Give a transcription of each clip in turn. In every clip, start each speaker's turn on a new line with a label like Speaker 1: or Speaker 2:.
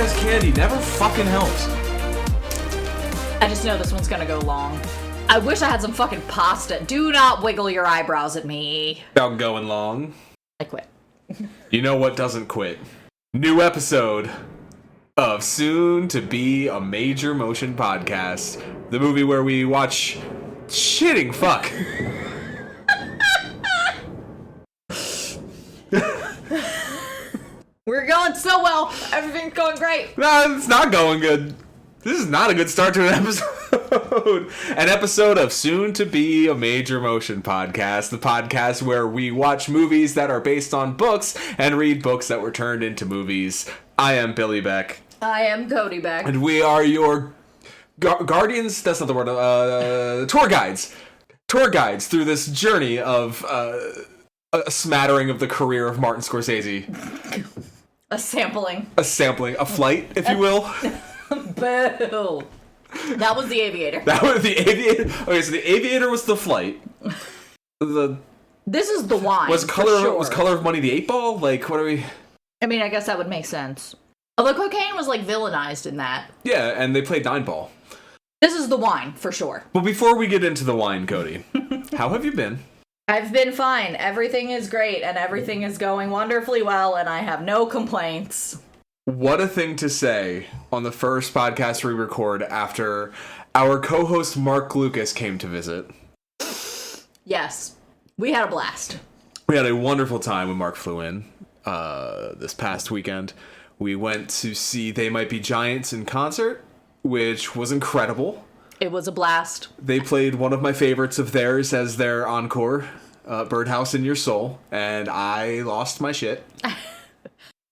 Speaker 1: has candy never fucking helps.
Speaker 2: I just know this one's gonna go long. I wish I had some fucking pasta. Do not wiggle your eyebrows at me.
Speaker 1: About going long.
Speaker 2: I quit.
Speaker 1: You know what doesn't quit? New episode of Soon to Be a Major Motion Podcast. The movie where we watch shitting fuck.
Speaker 2: We're going so well. Everything's going great.
Speaker 1: No, it's not going good. This is not a good start to an episode. An episode of Soon to Be a Major Motion Podcast, the podcast where we watch movies that are based on books and read books that were turned into movies. I am Billy Beck.
Speaker 2: I am Cody Beck.
Speaker 1: And we are your guardians, that's not the word, tour guides. Tour guides through this journey of a smattering of the career of Martin Scorsese.
Speaker 2: A sampling.
Speaker 1: A flight, if you will.
Speaker 2: Boo. That was The Aviator.
Speaker 1: That was The Aviator. Okay, so The Aviator was the flight.
Speaker 2: This is the wine.
Speaker 1: Was Color of Money the 8 Ball? Like, what are we...
Speaker 2: I mean, I guess that would make sense. Although cocaine was, like, villainized in that.
Speaker 1: Yeah, and they played 9 Ball.
Speaker 2: This is the wine, for sure.
Speaker 1: But before we get into the wine, Cody, how have you been?
Speaker 2: I've been fine. Everything is great, and everything is going wonderfully well, and I have no complaints.
Speaker 1: What a thing to say on the first podcast we record after our co-host Mark Lucas came to visit.
Speaker 2: Yes. We had a blast.
Speaker 1: We had a wonderful time when Mark flew in this past weekend. We went to see They Might Be Giants in concert, which was incredible.
Speaker 2: It was a blast.
Speaker 1: They played one of my favorites of theirs as their encore, Birdhouse in Your Soul, and I lost my shit.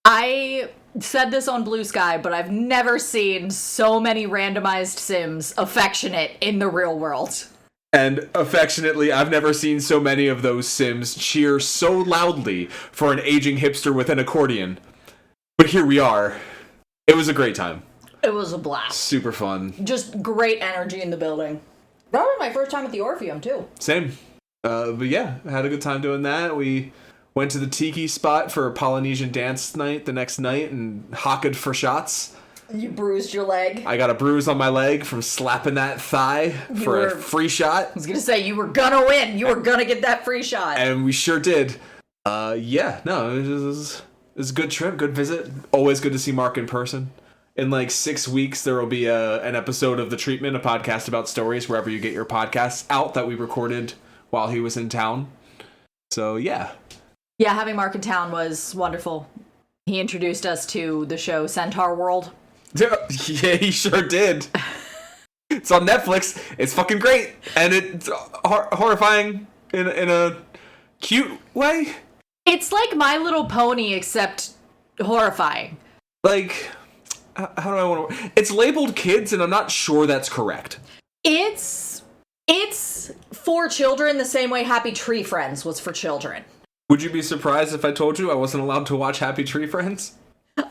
Speaker 2: I said this on Blue Sky, but I've never seen so many randomized Sims affectionate in the real world.
Speaker 1: And affectionately, I've never seen so many of those Sims cheer so loudly for an aging hipster with an accordion. But here we are. It was a great time.
Speaker 2: It was a blast.
Speaker 1: Super fun.
Speaker 2: Just great energy in the building. That was my first time at the Orpheum, too.
Speaker 1: Same. But yeah, I had a good time doing that. We went to the tiki spot for a Polynesian dance night the next night and hocked for shots.
Speaker 2: You bruised your leg.
Speaker 1: I got a bruise on my leg from slapping that thigh for a free shot.
Speaker 2: I was going to say, you were going to win. You were going to get that free shot.
Speaker 1: And we sure did. Yeah, no, it was a good trip, good visit. Always good to see Mark in person. In like 6 weeks, there will be an episode of The Treatment, a podcast about stories, wherever you get your podcasts out that we recorded while he was in town. So, yeah.
Speaker 2: Yeah, having Mark in town was wonderful. He introduced us to the show Centaur World.
Speaker 1: Yeah, he sure did. It's on Netflix. It's fucking great. And it's horrifying in a cute way.
Speaker 2: It's like My Little Pony, except horrifying.
Speaker 1: Like... How do I want to... It's labeled kids, and I'm not sure that's correct.
Speaker 2: It's for children the same way Happy Tree Friends was for children.
Speaker 1: Would you be surprised if I told you I wasn't allowed to watch Happy Tree Friends?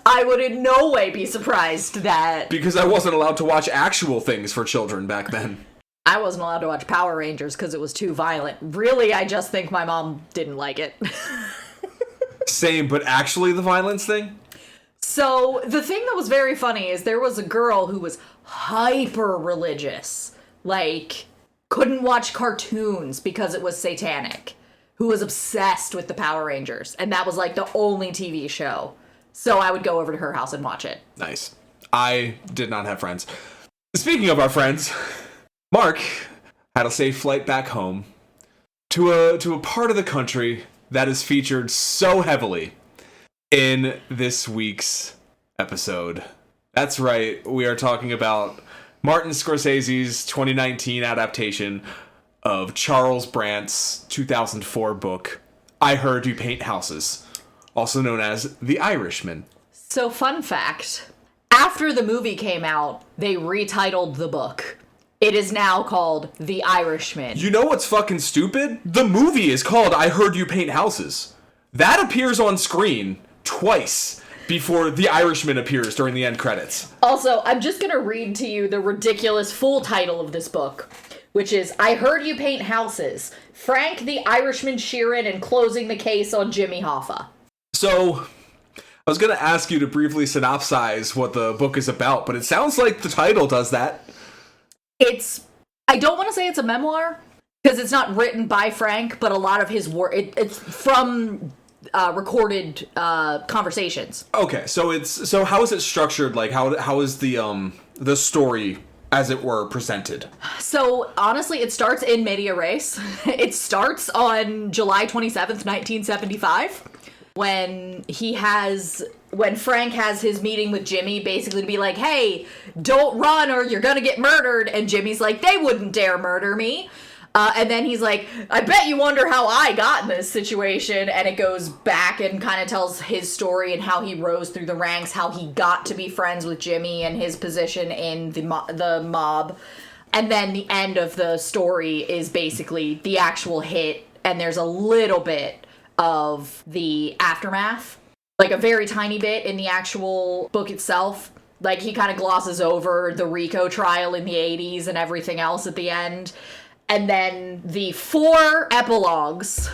Speaker 2: I would in no way be surprised that...
Speaker 1: Because I wasn't allowed to watch actual things for children back then.
Speaker 2: I wasn't allowed to watch Power Rangers because it was too violent. Really, I just think my mom didn't like it.
Speaker 1: Same, but actually the violence thing?
Speaker 2: So, the thing that was very funny is there was a girl who was hyper-religious. Like, couldn't watch cartoons because it was satanic. Who was obsessed with the Power Rangers. And that was, like, the only TV show. So I would go over to her house and watch it.
Speaker 1: Nice. I did not have friends. Speaking of our friends, Mark had a safe flight back home to a part of the country that is featured so heavily in this week's episode. That's right, we are talking about Martin Scorsese's 2019 adaptation of Charles Brandt's 2004 book, I Heard You Paint Houses, also known as The Irishman.
Speaker 2: So, fun fact, after the movie came out, they retitled the book. It is now called The Irishman.
Speaker 1: You know what's fucking stupid? The movie is called I Heard You Paint Houses. That appears on screen twice before The Irishman appears during the end credits.
Speaker 2: Also, I'm just gonna read to you the ridiculous full title of this book, which is I Heard You Paint Houses, Frank the Irishman Sheeran and Closing the Case on Jimmy Hoffa.
Speaker 1: So, I was going to ask you to briefly synopsize what the book is about, but it sounds like the title does that.
Speaker 2: I don't want to say it's a memoir, because it's not written by Frank, but a lot of his work, it's from recorded conversations.
Speaker 1: Okay, so how is it structured? Like, how is the story, as it were, presented? So,
Speaker 2: honestly, it starts in media res. It starts on July 27th, 1975. When Frank has his meeting with Jimmy, basically to be like, hey, don't run or you're gonna get murdered. And Jimmy's like, they wouldn't dare murder me. And then he's like, I bet you wonder how I got in this situation. And it goes back and kind of tells his story and how he rose through the ranks, how he got to be friends with Jimmy and his position in the mob. And then the end of the story is basically the actual hit. And there's a little bit of the aftermath, like a very tiny bit in the actual book itself. Like, he kind of glosses over the Rico trial in the 80s and everything else at the end. And then the 4 epilogues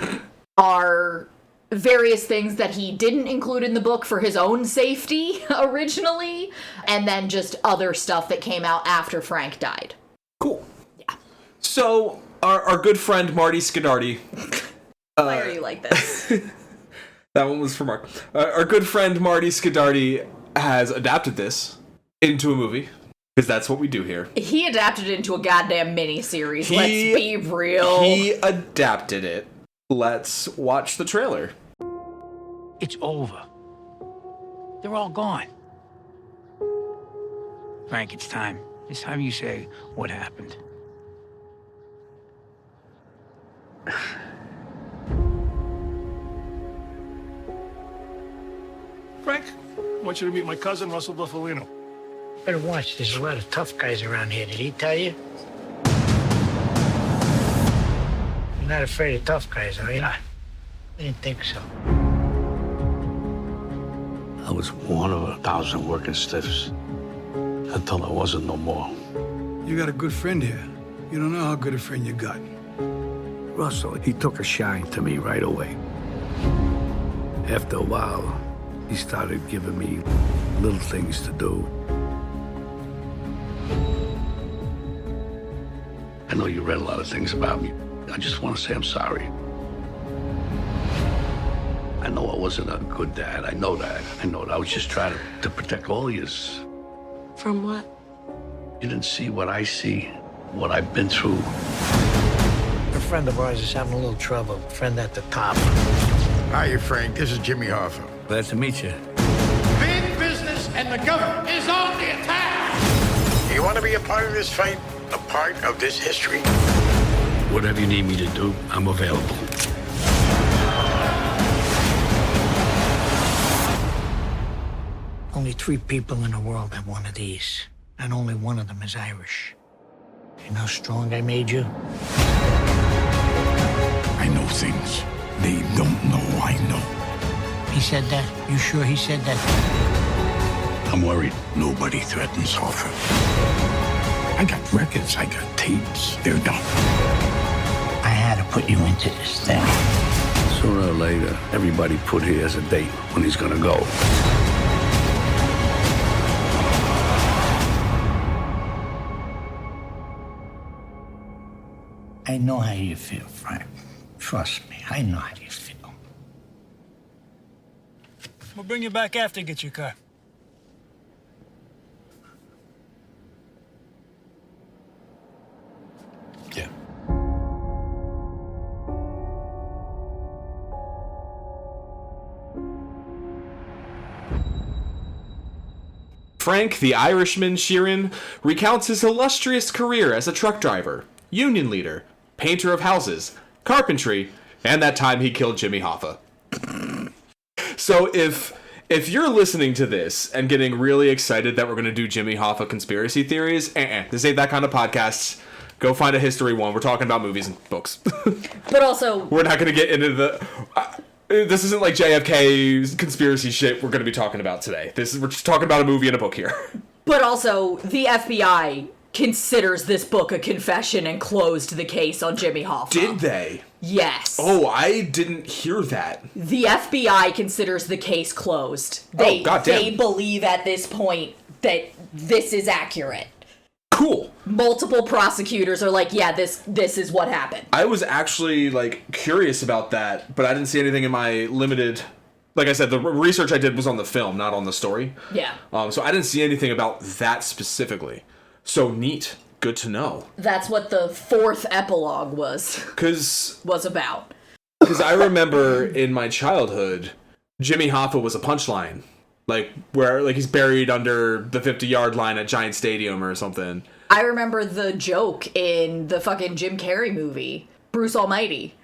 Speaker 2: are various things that he didn't include in the book for his own safety originally, and then just other stuff that came out after Frank died.
Speaker 1: Cool. Yeah. So, our good friend Marty Scorseason...
Speaker 2: Why are you like this?
Speaker 1: That one was for Mark. Our good friend Marty Scorseason has adapted this into a movie, because that's what we do here.
Speaker 2: He adapted it into a goddamn miniseries. Let's be real.
Speaker 1: He adapted it. Let's watch the trailer.
Speaker 3: It's over. They're all gone. Frank, it's time. It's time you say what happened.
Speaker 4: Frank, I want you to meet my cousin, Russell Buffalino.
Speaker 3: Better watch. There's a lot of tough guys around here. Did he tell you? You're not afraid of tough guys, are you? I didn't think so.
Speaker 5: I was one of 1,000 working stiffs until I wasn't no more.
Speaker 6: You got a good friend here. You don't know how good a friend you got.
Speaker 5: Russell, he took a shine to me right away. After a while, he started giving me little things to do. I know you read a lot of things about me. I just want to say I'm sorry. I know I wasn't a good dad. I know that. I was just trying to protect all of yous.
Speaker 7: From what?
Speaker 5: You didn't see what I see, what I've been through.
Speaker 3: A friend of ours is having a little trouble. A friend at the top.
Speaker 8: Hiya, Frank. This is Jimmy Hoffa.
Speaker 5: Glad to meet you.
Speaker 9: Big business and the government is on the attack.
Speaker 8: You want to be a part of this fight? A part of this history?
Speaker 5: Whatever you need me to do, I'm available.
Speaker 3: Only 3 people in the world have one of these, and only one of them is Irish. You know how strong I made you?
Speaker 8: I know things they don't know I know.
Speaker 3: He said that? You sure he said that?
Speaker 8: I'm worried nobody threatens Hoffa. I got records, I got tapes. They're done.
Speaker 3: I had to put you into this thing.
Speaker 5: Sooner or later, everybody put here as a date when he's gonna go.
Speaker 3: I know how you feel, Frank. Trust me, I know how you feel.
Speaker 4: We'll bring you back after you get your car.
Speaker 5: Yeah.
Speaker 1: Frank, the Irishman Sheeran, recounts his illustrious career as a truck driver, union leader, painter of houses, carpentry, and that time he killed Jimmy Hoffa. So if you're listening to this and getting really excited that we're going to do Jimmy Hoffa conspiracy theories, this ain't that kind of podcast. Go find a history one. We're talking about movies and books.
Speaker 2: But also...
Speaker 1: We're not going to get into the... this isn't like JFK's conspiracy shit we're going to be talking about today. We're just talking about a movie and a book here.
Speaker 2: But also, the FBI considers this book a confession and closed the case on Jimmy Hoffa.
Speaker 1: Did they?
Speaker 2: Yes.
Speaker 1: Oh, I didn't hear that.
Speaker 2: The FBI considers the case closed. They believe at this point that this is accurate.
Speaker 1: Cool.
Speaker 2: Multiple prosecutors are like, yeah, this is what happened.
Speaker 1: I was actually, like, curious about that, but I didn't see anything in my limited... Like I said, the research I did was on the film, not on the story.
Speaker 2: Yeah.
Speaker 1: So I didn't see anything about that specifically. So neat. Good to know.
Speaker 2: That's what the fourth epilogue was about.
Speaker 1: Because I remember in my childhood, Jimmy Hoffa was a punchline. Like, where he's buried under the 50-yard line at Giant Stadium or something.
Speaker 2: I remember the joke in the fucking Jim Carrey movie, Bruce Almighty.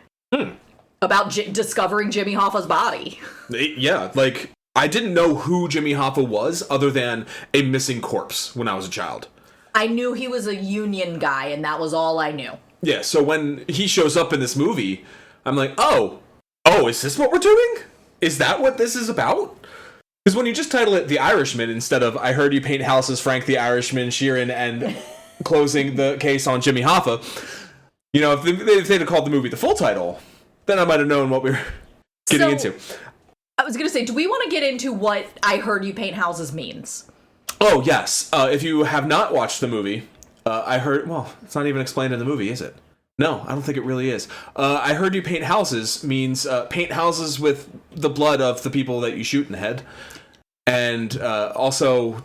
Speaker 2: About discovering Jimmy Hoffa's body.
Speaker 1: Yeah, like, I didn't know who Jimmy Hoffa was other than a missing corpse when I was a child.
Speaker 2: I knew he was a union guy, and that was all I knew.
Speaker 1: Yeah, so when he shows up in this movie, I'm like, oh, is this what we're doing? Is that what this is about? Because when you just title it The Irishman instead of I Heard You Paint Houses, Frank the Irishman, Sheeran, and closing the case on Jimmy Hoffa, you know, if they'd have called the movie the full title, then I might have known what we were getting into.
Speaker 2: I was going to say, do we want to get into what I Heard You Paint Houses means?
Speaker 1: Oh, yes. If you have not watched the movie, it's not even explained in the movie, is it? No, I don't think it really is. I Heard You Paint Houses means paint houses with the blood of the people that you shoot in the head. And also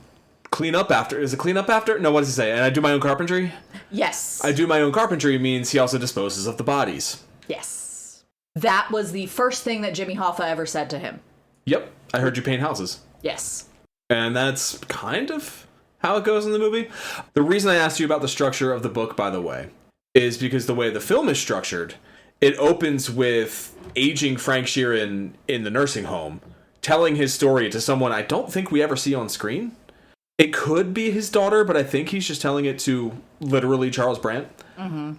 Speaker 1: clean up after. Is it clean up after? No, what does he say? And I do my own carpentry?
Speaker 2: Yes.
Speaker 1: I do my own carpentry means he also disposes of the bodies.
Speaker 2: Yes. That was the first thing that Jimmy Hoffa ever said to him.
Speaker 1: Yep. I heard you paint houses.
Speaker 2: Yes.
Speaker 1: And that's kind of how it goes in the movie. The reason I asked you about the structure of the book, by the way, is because the way the film is structured, it opens with aging Frank Sheeran in the nursing home, telling his story to someone I don't think we ever see on screen. It could be his daughter, but I think he's just telling it to literally Charles Brandt. Mm-hmm.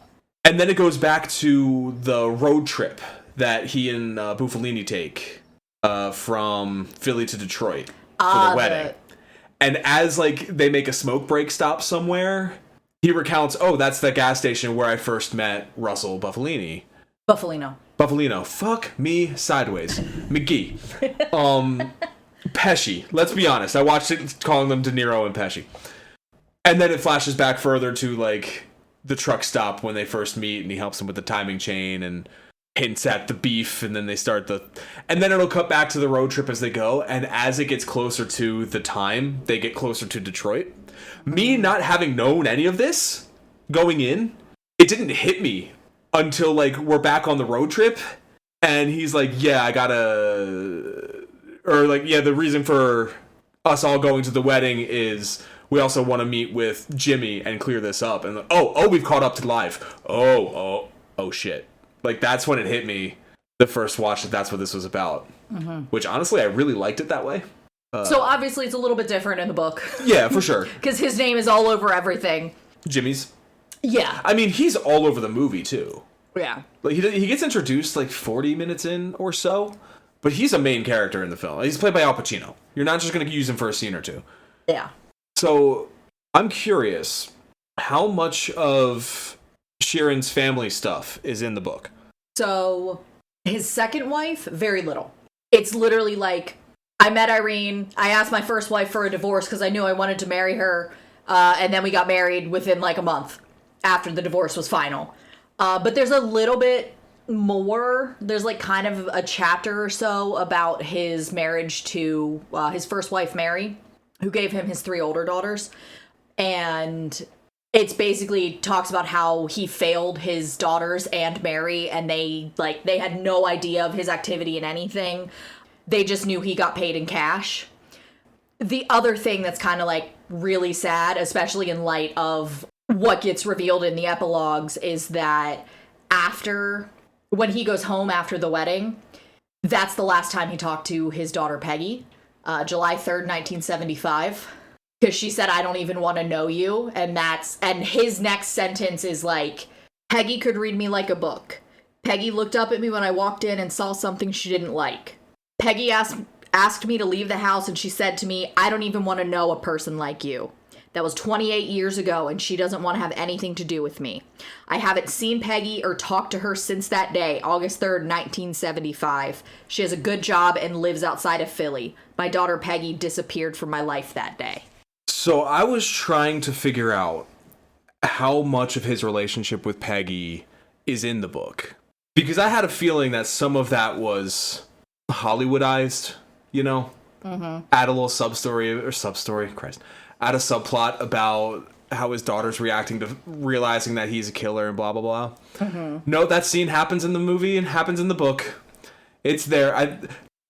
Speaker 1: And then it goes back to the road trip that he and Buffalini take from Philly to Detroit for the wedding. And as, like, they make a smoke break stop somewhere, he recounts, oh, that's the gas station where I first met Russell Buffalini. Buffalino. Fuck me sideways. McGee. Pesci. Let's be honest. I watched it calling them De Niro and Pesci. And then it flashes back further to, like, the truck stop when they first meet, and he helps him with the timing chain and hints at the beef, and then they start and then it'll cut back to the road trip as they go, and as it gets closer to the time, they get closer to Detroit. Me not having known any of this going in, it didn't hit me until, like, we're back on the road trip, and he's like, yeah, the reason for us all going to the wedding is we also want to meet with Jimmy and clear this up. And we've caught up to live. Oh shit. Like, that's when it hit me the first watch that that's what this was about. Mm-hmm. Which, honestly, I really liked it that way.
Speaker 2: So, obviously, it's a little bit different in the book.
Speaker 1: Yeah, for sure.
Speaker 2: Because his name is all over everything.
Speaker 1: Jimmy's?
Speaker 2: Yeah.
Speaker 1: I mean, he's all over the movie, too.
Speaker 2: Yeah.
Speaker 1: Like, he gets introduced, like, 40 minutes in or so. But he's a main character in the film. He's played by Al Pacino. You're not just going to use him for a scene or two.
Speaker 2: Yeah.
Speaker 1: So, I'm curious, how much of Sheeran's family stuff is in the book?
Speaker 2: So, his second wife, very little. It's literally like, I met Irene, I asked my first wife for a divorce because I knew I wanted to marry her, and then we got married within like a month after the divorce was final. But there's a little bit more. There's like kind of a chapter or so about his marriage to his first wife, Mary, who gave him his 3 older daughters. And it's basically talks about how he failed his daughters and Mary, and they had no idea of his activity in anything. They just knew he got paid in cash. The other thing that's kind of like really sad, especially in light of what gets revealed in the epilogues, is that when he goes home after the wedding, that's the last time he talked to his daughter Peggy, July 3rd, 1975. Because she said, I don't even want to know you. And his next sentence is like, Peggy could read me like a book. Peggy looked up at me when I walked in and saw something she didn't like. Peggy asked me to leave the house, and she said to me, I don't even want to know a person like you. That was 28 years ago, and she doesn't want to have anything to do with me. I haven't seen Peggy or talked to her since that day, August 3rd, 1975. She has a good job and lives outside of Philly. My daughter Peggy disappeared from my life that day.
Speaker 1: So I was trying to figure out how much of his relationship with Peggy is in the book. Because I had a feeling that some of that was Hollywoodized, you know? Mm-hmm. Add a little add a subplot about how his daughter's reacting to realizing that he's a killer and blah, blah, blah. Mm-hmm. No, that scene happens in the movie and happens in the book. It's there.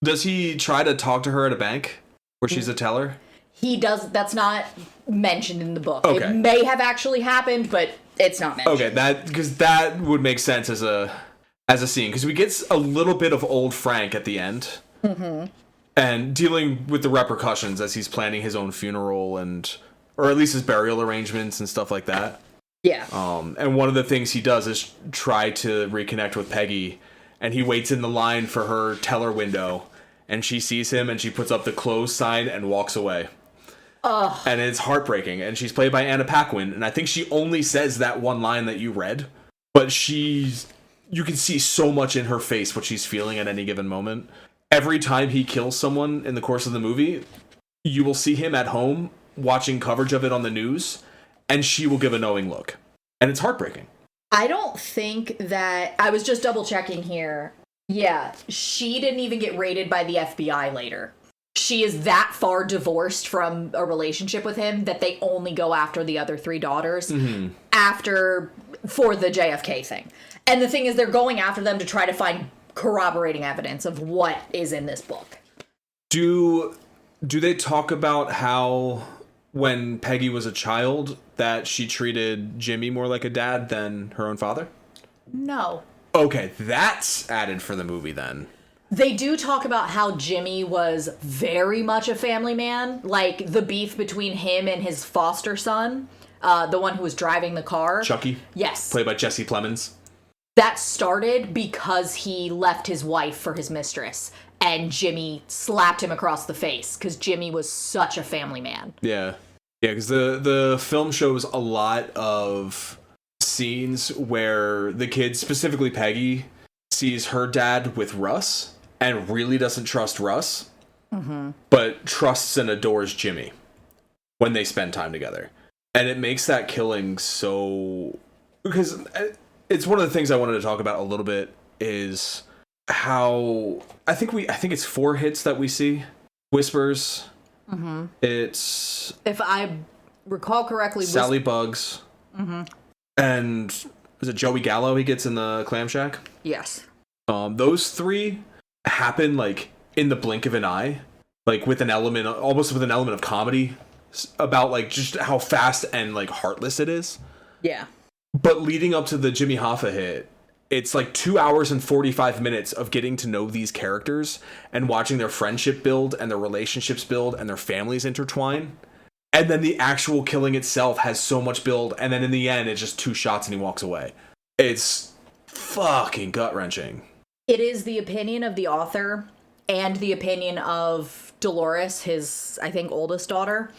Speaker 1: Does he try to talk to her at a bank where she's a teller?
Speaker 2: He does. That's not mentioned in the book.
Speaker 1: Okay.
Speaker 2: It may have actually happened, but it's not mentioned.
Speaker 1: Okay, because that would make sense as a scene. Because we get a little bit of old Frank at the end. Mm-hmm. And dealing with the repercussions as he's planning his own funeral or at least his burial arrangements and stuff like that.
Speaker 2: Yeah.
Speaker 1: And one of the things he does is try to reconnect with Peggy, and he waits in the line for her teller window, and she sees him and she puts up the close sign and walks away. Ugh. And it's heartbreaking. And she's played by Anna Paquin, and I think she only says that one line that you read, but you can see so much in her face what she's feeling at any given moment. Every time he kills someone in the course of the movie, you will see him at home watching coverage of it on the news, and she will give a knowing look. And it's heartbreaking.
Speaker 2: I don't think that... I was just double checking here. Yeah, she didn't even get raided by the FBI later. She is that far divorced from a relationship with him that they only go after the other three daughters for the JFK thing. And the thing is, they're going after them to try to find corroborating evidence of what is in this book.
Speaker 1: Do they talk about how when Peggy was a child that she treated Jimmy more like a dad than her own father?
Speaker 2: No.
Speaker 1: Okay, that's added for the movie then.
Speaker 2: They do talk about how Jimmy was very much a family man, like the beef between him and his foster son, the one who was driving the car.
Speaker 1: Chucky?
Speaker 2: Yes.
Speaker 1: Played by Jesse Plemons.
Speaker 2: That started because he left his wife for his mistress, and Jimmy slapped him across the face because Jimmy was such a family man.
Speaker 1: Yeah. Yeah, because the film shows a lot of scenes where the kid, specifically Peggy, sees her dad with Russ and really doesn't trust Russ, but trusts and adores Jimmy when they spend time together. And it makes that killing so... Because... It's one of the things I wanted to talk about a little bit is how I think it's 4 hits that we see. Whispers. Mm-hmm. It's,
Speaker 2: if I recall correctly,
Speaker 1: Sally Bugs. Mm-hmm. And is it Joey Gallo he gets in the clam shack?
Speaker 2: Yes.
Speaker 1: Those 3 happen like in the blink of an eye, like almost with an element of comedy about like just how fast and like heartless it is.
Speaker 2: Yeah.
Speaker 1: But leading up to the Jimmy Hoffa hit, it's like 2 hours and 45 minutes of getting to know these characters and watching their friendship build and their relationships build and their families intertwine. And then the actual killing itself has so much build. And then in the end, it's just 2 shots and he walks away. It's fucking gut-wrenching.
Speaker 2: It is the opinion of the author and the opinion of Dolores, his, I think, oldest daughter,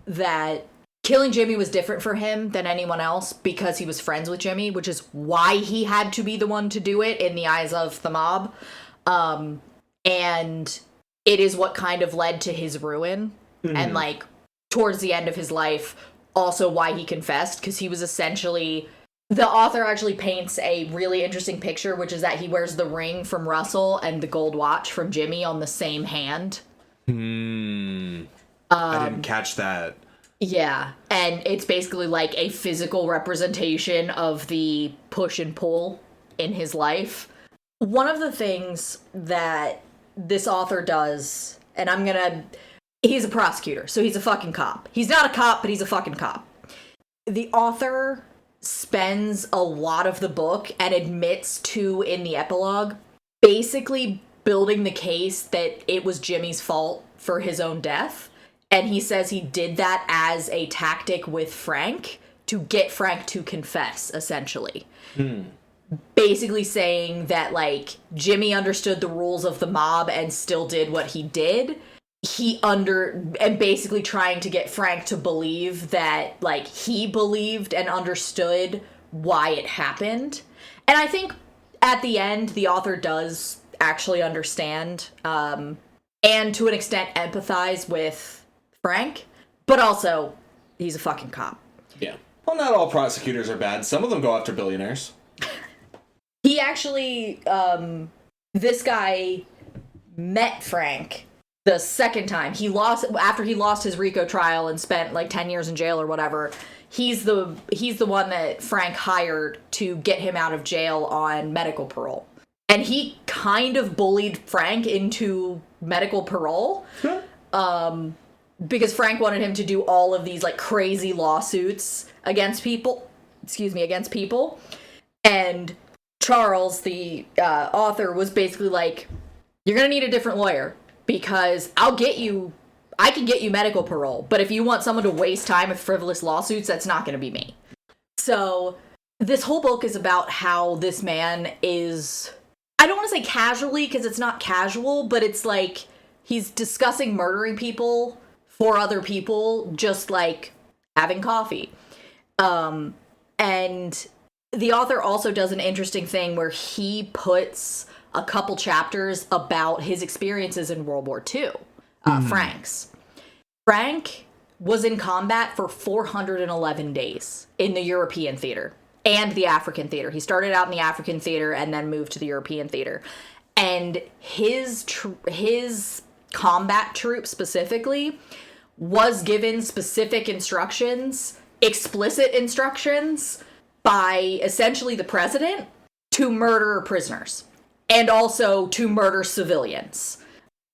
Speaker 2: that killing Jimmy was different for him than anyone else because he was friends with Jimmy, which is why he had to be the one to do it in the eyes of the mob. And it is what kind of led to his ruin. Mm-hmm. And like towards the end of his life, also why he confessed, because he was essentially... The author actually paints a really interesting picture, which is that he wears the ring from Russell and the gold watch from Jimmy on the same hand.
Speaker 1: I didn't catch that.
Speaker 2: Yeah, and it's basically like a physical representation of the push and pull in his life. One of the things that this author does, and he's a prosecutor, so he's a fucking cop. He's not a cop, but he's a fucking cop. The author spends a lot of the book and admits to, in the epilogue, basically building the case that it was Jimmy's fault for his own death. And he says he did that as a tactic with Frank to get Frank to confess, essentially. Basically saying that, like, Jimmy understood the rules of the mob and still did what he did. and basically trying to get Frank to believe that, like, he believed and understood why it happened. And I think at the end, the author does actually understand, and to an extent empathize with Frank, but also, he's a fucking cop.
Speaker 1: Yeah. Well, not all prosecutors are bad. Some of them go after billionaires.
Speaker 2: He actually, this guy met Frank the second time. After he lost his RICO trial and spent like 10 years in jail or whatever. He's the one that Frank hired to get him out of jail on medical parole. And he kind of bullied Frank into medical parole. Because Frank wanted him to do all of these like crazy lawsuits against people. And Charles, the author, was basically like, you're going to need a different lawyer because I can get you medical parole, but if you want someone to waste time with frivolous lawsuits, that's not going to be me. So this whole book is about how this man is, I don't want to say casually because it's not casual, but it's like he's discussing murdering people for other people, just like having coffee. And the author also does an interesting thing where he puts a couple chapters about his experiences in World War II. Frank's. Frank was in combat for 411 days in the European theater and the African theater. He started out in the African theater and then moved to the European theater. And his combat troop specifically was given specific instructions, explicit instructions, by essentially the president to murder prisoners and also to murder civilians.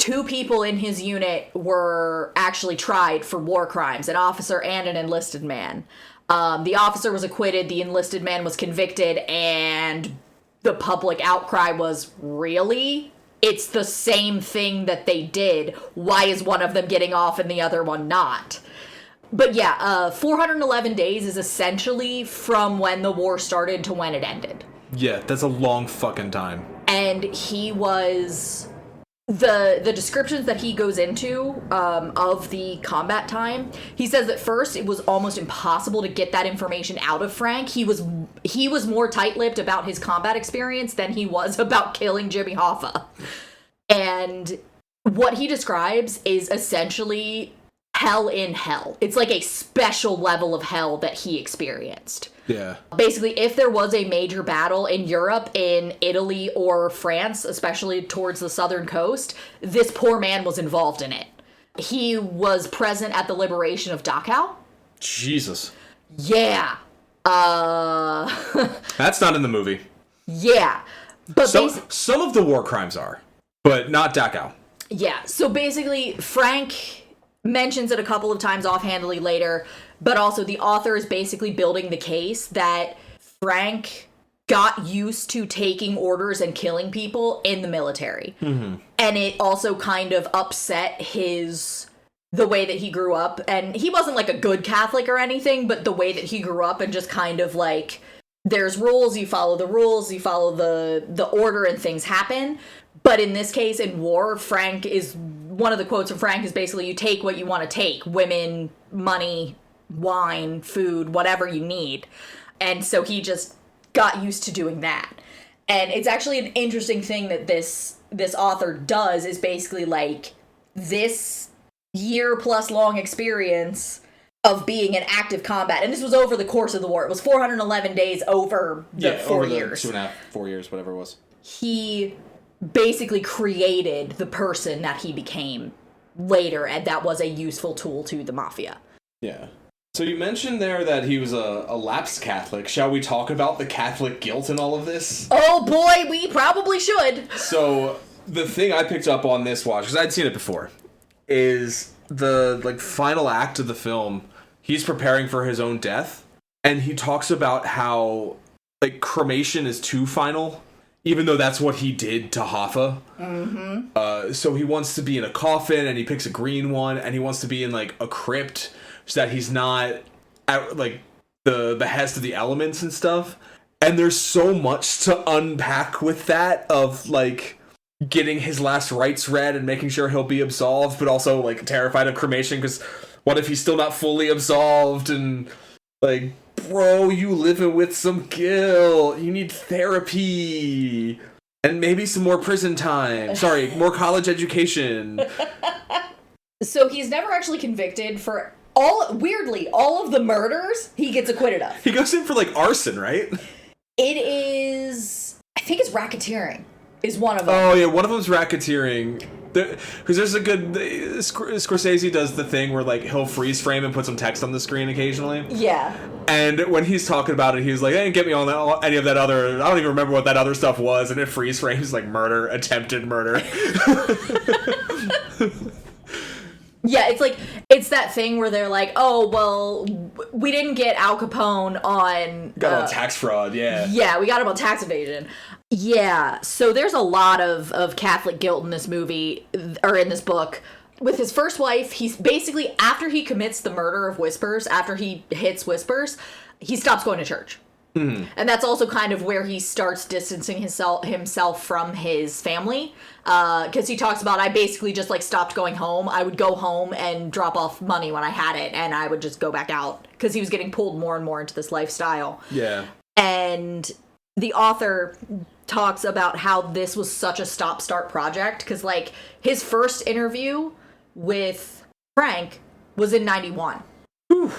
Speaker 2: 2 people in his unit were actually tried for war crimes, an officer and an enlisted man. The officer was acquitted, the enlisted man was convicted, and the public outcry was, really? It's the same thing that they did. Why is one of them getting off and the other one not? But yeah, 411 days is essentially from when the war started to when it ended.
Speaker 1: Yeah, that's a long fucking time.
Speaker 2: And he was... The descriptions that he goes into of the combat time, he says at first it was almost impossible to get that information out of Frank. He was more tight-lipped about his combat experience than he was about killing Jimmy Hoffa. And what he describes is essentially hell in hell. It's like a special level of hell that he experienced.
Speaker 1: Yeah.
Speaker 2: Basically, if there was a major battle in Europe, in Italy or France, especially towards the southern coast, this poor man was involved in it. He was present at the liberation of Dachau.
Speaker 1: Jesus.
Speaker 2: Yeah.
Speaker 1: That's not in the movie.
Speaker 2: Yeah. But
Speaker 1: some of the war crimes are, but not Dachau.
Speaker 2: Yeah. So basically, Frank mentions it a couple of times offhandedly later, but also the author is basically building the case that Frank got used to taking orders and killing people in the military. Mm-hmm. And it also kind of upset the way that he grew up. And he wasn't like a good Catholic or anything, but the way that he grew up and just kind of like, there's rules, you follow the rules, you follow the order and things happen. But in this case, in war, one of the quotes from Frank is basically, you take what you want to take. Women, money, wine, food, whatever you need. And so he just got used to doing that. And it's actually an interesting thing that this author does is basically like this year-plus long experience of being in active combat. And this was over the course of the war. It was 411 days over the 4 years.
Speaker 1: 2.5, 4 years, whatever it was.
Speaker 2: He basically created the person that he became later, and that was a useful tool to the mafia.
Speaker 1: Yeah. So you mentioned there that he was a lapsed Catholic. Shall we talk about the Catholic guilt in all of this?
Speaker 2: Oh boy, we probably should.
Speaker 1: So the thing I picked up on this watch, because I'd seen it before, is the final act of the film. He's preparing for his own death, and he talks about how cremation is too final. Even though that's what he did to Hoffa. Mm-hmm. So he wants to be in a coffin, and he picks a green one, and he wants to be in, a crypt, so that he's not at, the behest of the elements and stuff. And there's so much to unpack with that of, getting his last rites read and making sure he'll be absolved, but also, like, terrified of cremation, because what if he's still not fully absolved, and, like, bro, you living with some guilt, you need therapy, and maybe some more prison time, sorry, more college education.
Speaker 2: So he's never actually convicted for weirdly, all of the murders he gets acquitted of.
Speaker 1: He goes in for, like, arson, right?
Speaker 2: It is, I think it's racketeering is one of them.
Speaker 1: Oh, yeah, one of them's racketeering. Because there's a good... Scorsese does the thing where, like, he'll freeze frame and put some text on the screen occasionally.
Speaker 2: Yeah.
Speaker 1: And when he's talking about it, he's like, hey, get me on any of that other... I don't even remember what that other stuff was. And it freeze frames, like, murder, attempted murder.
Speaker 2: Yeah, it's that thing where they're like, oh, well, we didn't get Al Capone on...
Speaker 1: Got on tax fraud, yeah.
Speaker 2: Yeah, we got him on tax evasion. Yeah, so there's a lot of Catholic guilt in this movie, or in this book. With his first wife, he's basically, after he commits the murder of Whispers, after he hits Whispers, he stops going to church. Mm-hmm. And that's also kind of where he starts distancing himself from his family. Because he talks about, I basically just, like, stopped going home. I would go home and drop off money when I had it, and I would just go back out. Because he was getting pulled more and more into this lifestyle.
Speaker 1: Yeah.
Speaker 2: And the author talks about how this was such a stop-start project. Because, like, his first interview with Frank was in 91. Whew.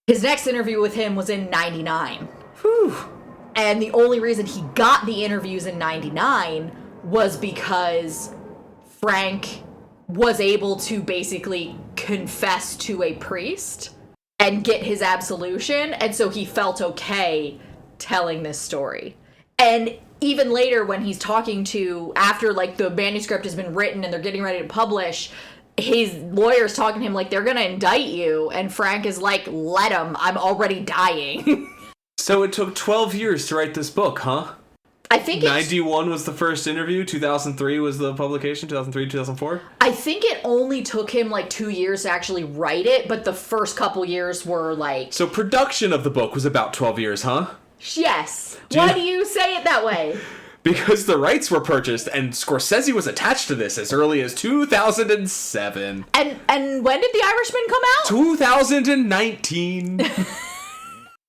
Speaker 2: His next interview with him was in 99.
Speaker 1: Whew.
Speaker 2: And the only reason he got the interviews in 99 was because Frank was able to basically confess to a priest and get his absolution, and so he felt okay telling this story. And even later when he's talking to, after, like, the manuscript has been written and they're getting ready to publish, his lawyer's talking to him like, they're gonna indict you, and Frank is like, let him, I'm already dying.
Speaker 1: So it took 12 years to write this book, huh?
Speaker 2: I think
Speaker 1: 91 was the first interview, 2003 was the publication, 2003, 2004?
Speaker 2: I think it only took him, like, 2 years to actually write it, but the first couple years were, like...
Speaker 1: So production of the book was about 12 years, huh?
Speaker 2: Yes. Why do you say it that way?
Speaker 1: Because the rights were purchased, and Scorsese was attached to this as early as 2007.
Speaker 2: And when did The Irishman come out?
Speaker 1: 2019.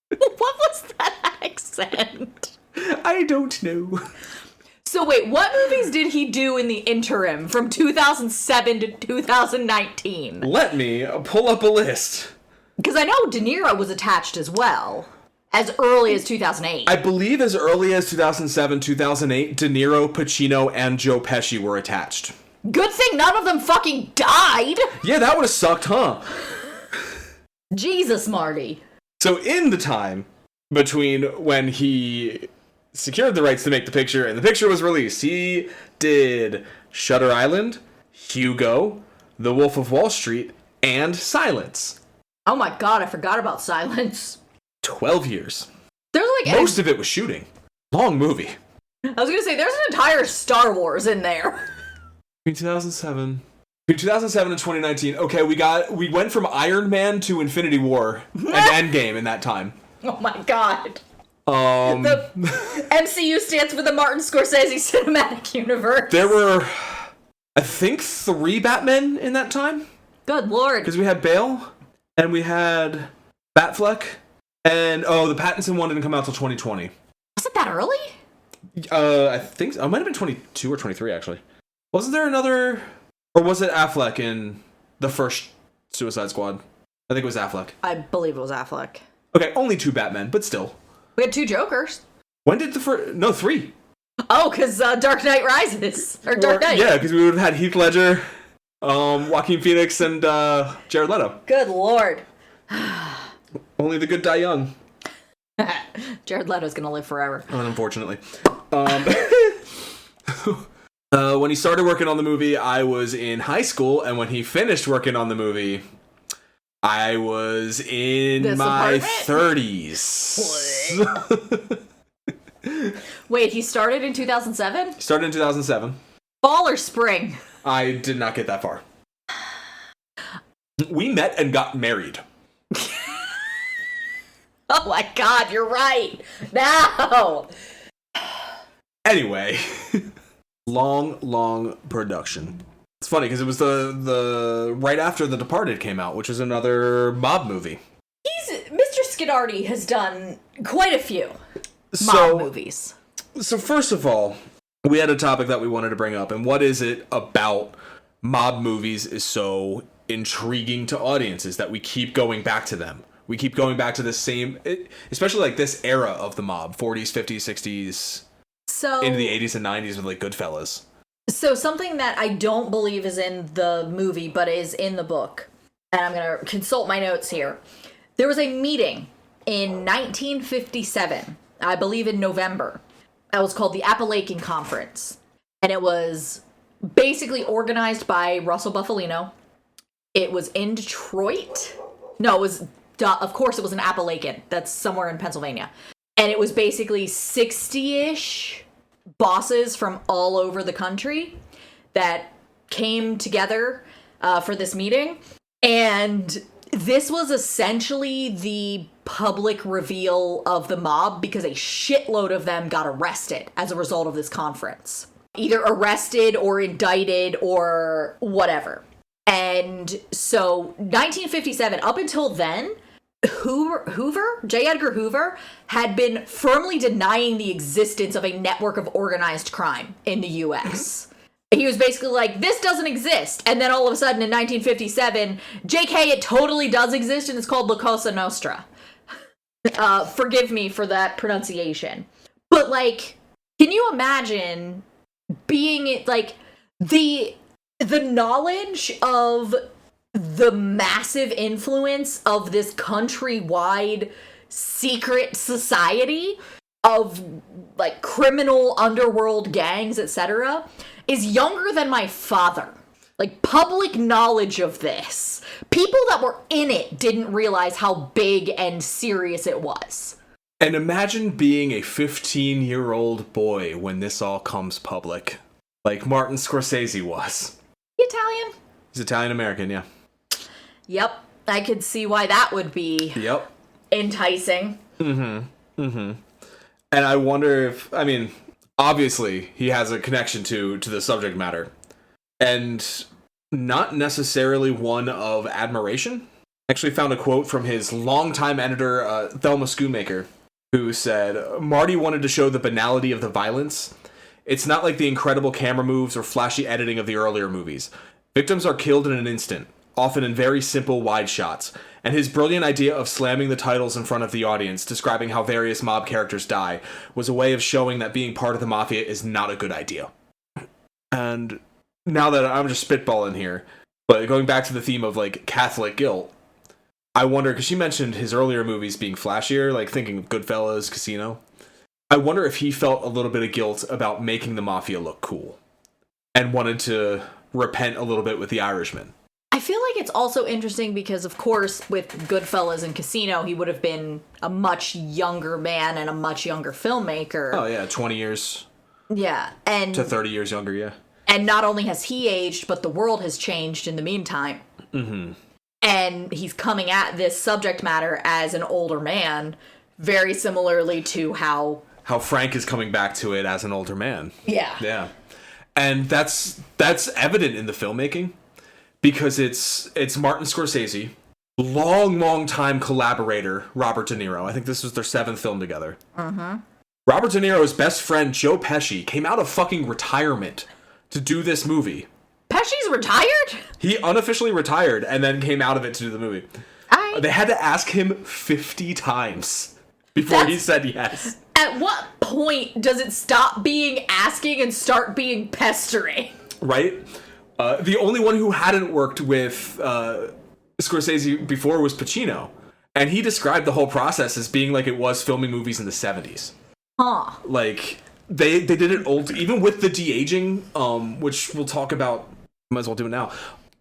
Speaker 2: What was that accent?
Speaker 1: I don't know.
Speaker 2: So wait, what movies did he do in the interim from 2007 to 2019?
Speaker 1: Let me pull up a list.
Speaker 2: Because I know De Niro was attached as well, as early as 2008.
Speaker 1: I believe as early as 2007, 2008, De Niro, Pacino, and Joe Pesci were attached.
Speaker 2: Good thing none of them fucking died!
Speaker 1: Yeah, that would have sucked, huh?
Speaker 2: Jesus, Marty.
Speaker 1: So in the time between when he secured the rights to make the picture and the picture was released, he did Shutter Island, Hugo, The Wolf of Wall Street, and Silence.
Speaker 2: Oh my god, I forgot about Silence.
Speaker 1: 12 years.
Speaker 2: There's like
Speaker 1: most of it was shooting. Long movie.
Speaker 2: I was gonna say, there's an entire Star Wars in there.
Speaker 1: Between 2007 and 2019, okay, we went from Iron Man to Infinity War and Endgame in that time.
Speaker 2: Oh my god. The MCU stands for the Martin Scorsese Cinematic Universe.
Speaker 1: There were, I think, 3 Batmen in that time.
Speaker 2: Good lord.
Speaker 1: Because we had Bale, and we had Batfleck, and, the Pattinson one didn't come out till 2020.
Speaker 2: Was it that early?
Speaker 1: I think so. It might have been 22 or 23, actually. Wasn't there another... Or was it Affleck in the first Suicide Squad? I think it was Affleck.
Speaker 2: I believe it was Affleck.
Speaker 1: Okay, only 2 Batmen, but still.
Speaker 2: We had 2 Jokers.
Speaker 1: When did the first... No, 3.
Speaker 2: Oh, because Dark Knight Rises. Or Dark Knight.
Speaker 1: Yeah, because we would have had Heath Ledger, Joaquin Phoenix, and Jared Leto.
Speaker 2: Good lord.
Speaker 1: Only the good die young.
Speaker 2: Jared Leto's gonna live forever.
Speaker 1: Unfortunately. When he started working on the movie, I was in high school, and when he finished working on the movie, I was in my 30s.
Speaker 2: Wait, he started in 2007?
Speaker 1: Started in 2007.
Speaker 2: Fall or spring?
Speaker 1: I did not get that far. We met and got married.
Speaker 2: Oh my god, you're right. No!
Speaker 1: Anyway, Long production. It's funny because it was the right after The Departed came out, which was another mob movie.
Speaker 2: Mr. Schidardi has done quite a few mob movies.
Speaker 1: So first of all, we had a topic that we wanted to bring up, and what is it about mob movies is so intriguing to audiences that we keep going back to them? We keep going back to the same, especially like this era of the mob, 40s, 50s, 60s, into the 80s and 90s with like Goodfellas.
Speaker 2: So something that I don't believe is in the movie, but is in the book, and I'm going to consult my notes here. There was a meeting in 1957, I believe in November, that was called the Appalachian Conference. And it was basically organized by Russell Bufalino. It was in Detroit. No, it was, of course it was in Appalachian. That's somewhere in Pennsylvania. And it was basically 60-ish bosses from all over the country that came together for this meeting. And this was essentially the public reveal of the mob because a shitload of them got arrested as a result of this conference. Either arrested or indicted or whatever. And so 1957, up until then, J. Edgar Hoover had been firmly denying the existence of a network of organized crime in the U.S. He was basically like, this doesn't exist. And then all of a sudden in 1957, JK, it totally does exist, and it's called La Cosa Nostra. Forgive me for that pronunciation. But, like, can you imagine being, like, the knowledge of the massive influence of this countrywide secret society of, like, criminal underworld gangs, etc., is younger than my father. Like, public knowledge of this. People that were in it didn't realize how big and serious it was.
Speaker 1: And imagine being a 15-year-old boy when this all comes public. Like Martin Scorsese was.
Speaker 2: Italian?
Speaker 1: He's Italian-American, yeah.
Speaker 2: Yep. I could see why that would be enticing.
Speaker 1: And I wonder if, I mean, obviously he has a connection to the subject matter. And not necessarily one of admiration. Actually found a quote from his longtime editor, Thelma Schoonmaker, who said, Marty wanted to show the banality of the violence. It's not like the incredible camera moves or flashy editing of the earlier movies. Victims are killed in an instant, often in very simple wide shots. And his brilliant idea of slamming the titles in front of the audience, describing how various mob characters die, was a way of showing that being part of the mafia is not a good idea. And now that I'm just spitballing here, but going back to the theme of, like, Catholic guilt, I wonder, because she mentioned his earlier movies being flashier, like thinking of Goodfellas, Casino. I wonder if he felt a little bit of guilt about making the mafia look cool and wanted to repent a little bit with The Irishman.
Speaker 2: I feel like it's also interesting because, of course, with Goodfellas and Casino, he would have been a much younger man and a much younger filmmaker.
Speaker 1: Oh, yeah, 20 years.
Speaker 2: Yeah, and
Speaker 1: to 30 years younger, yeah.
Speaker 2: And not only has he aged, but the world has changed in the meantime.
Speaker 1: Mm-hmm.
Speaker 2: And he's coming at this subject matter as an older man, very similarly to how
Speaker 1: Frank is coming back to it as an older man.
Speaker 2: Yeah.
Speaker 1: Yeah. And that's evident in the filmmaking because it's Martin Scorsese, long time collaborator, Robert De Niro. I think this was their 7th film together.
Speaker 2: Mm-hmm.
Speaker 1: Robert De Niro's best friend, Joe Pesci, came out of fucking retirement to do this movie.
Speaker 2: Pesci's retired?
Speaker 1: He unofficially retired and then came out of it to do the movie. They had to ask him 50 times before he said yes.
Speaker 2: At what point does it stop being asking and start being pestering?
Speaker 1: Right? The only one who hadn't worked with Scorsese before was Pacino. And he described the whole process as being like it was filming movies in the 70s.
Speaker 2: Huh.
Speaker 1: Like, they did it old, even with the de-aging, which we'll talk about, might as well do it now.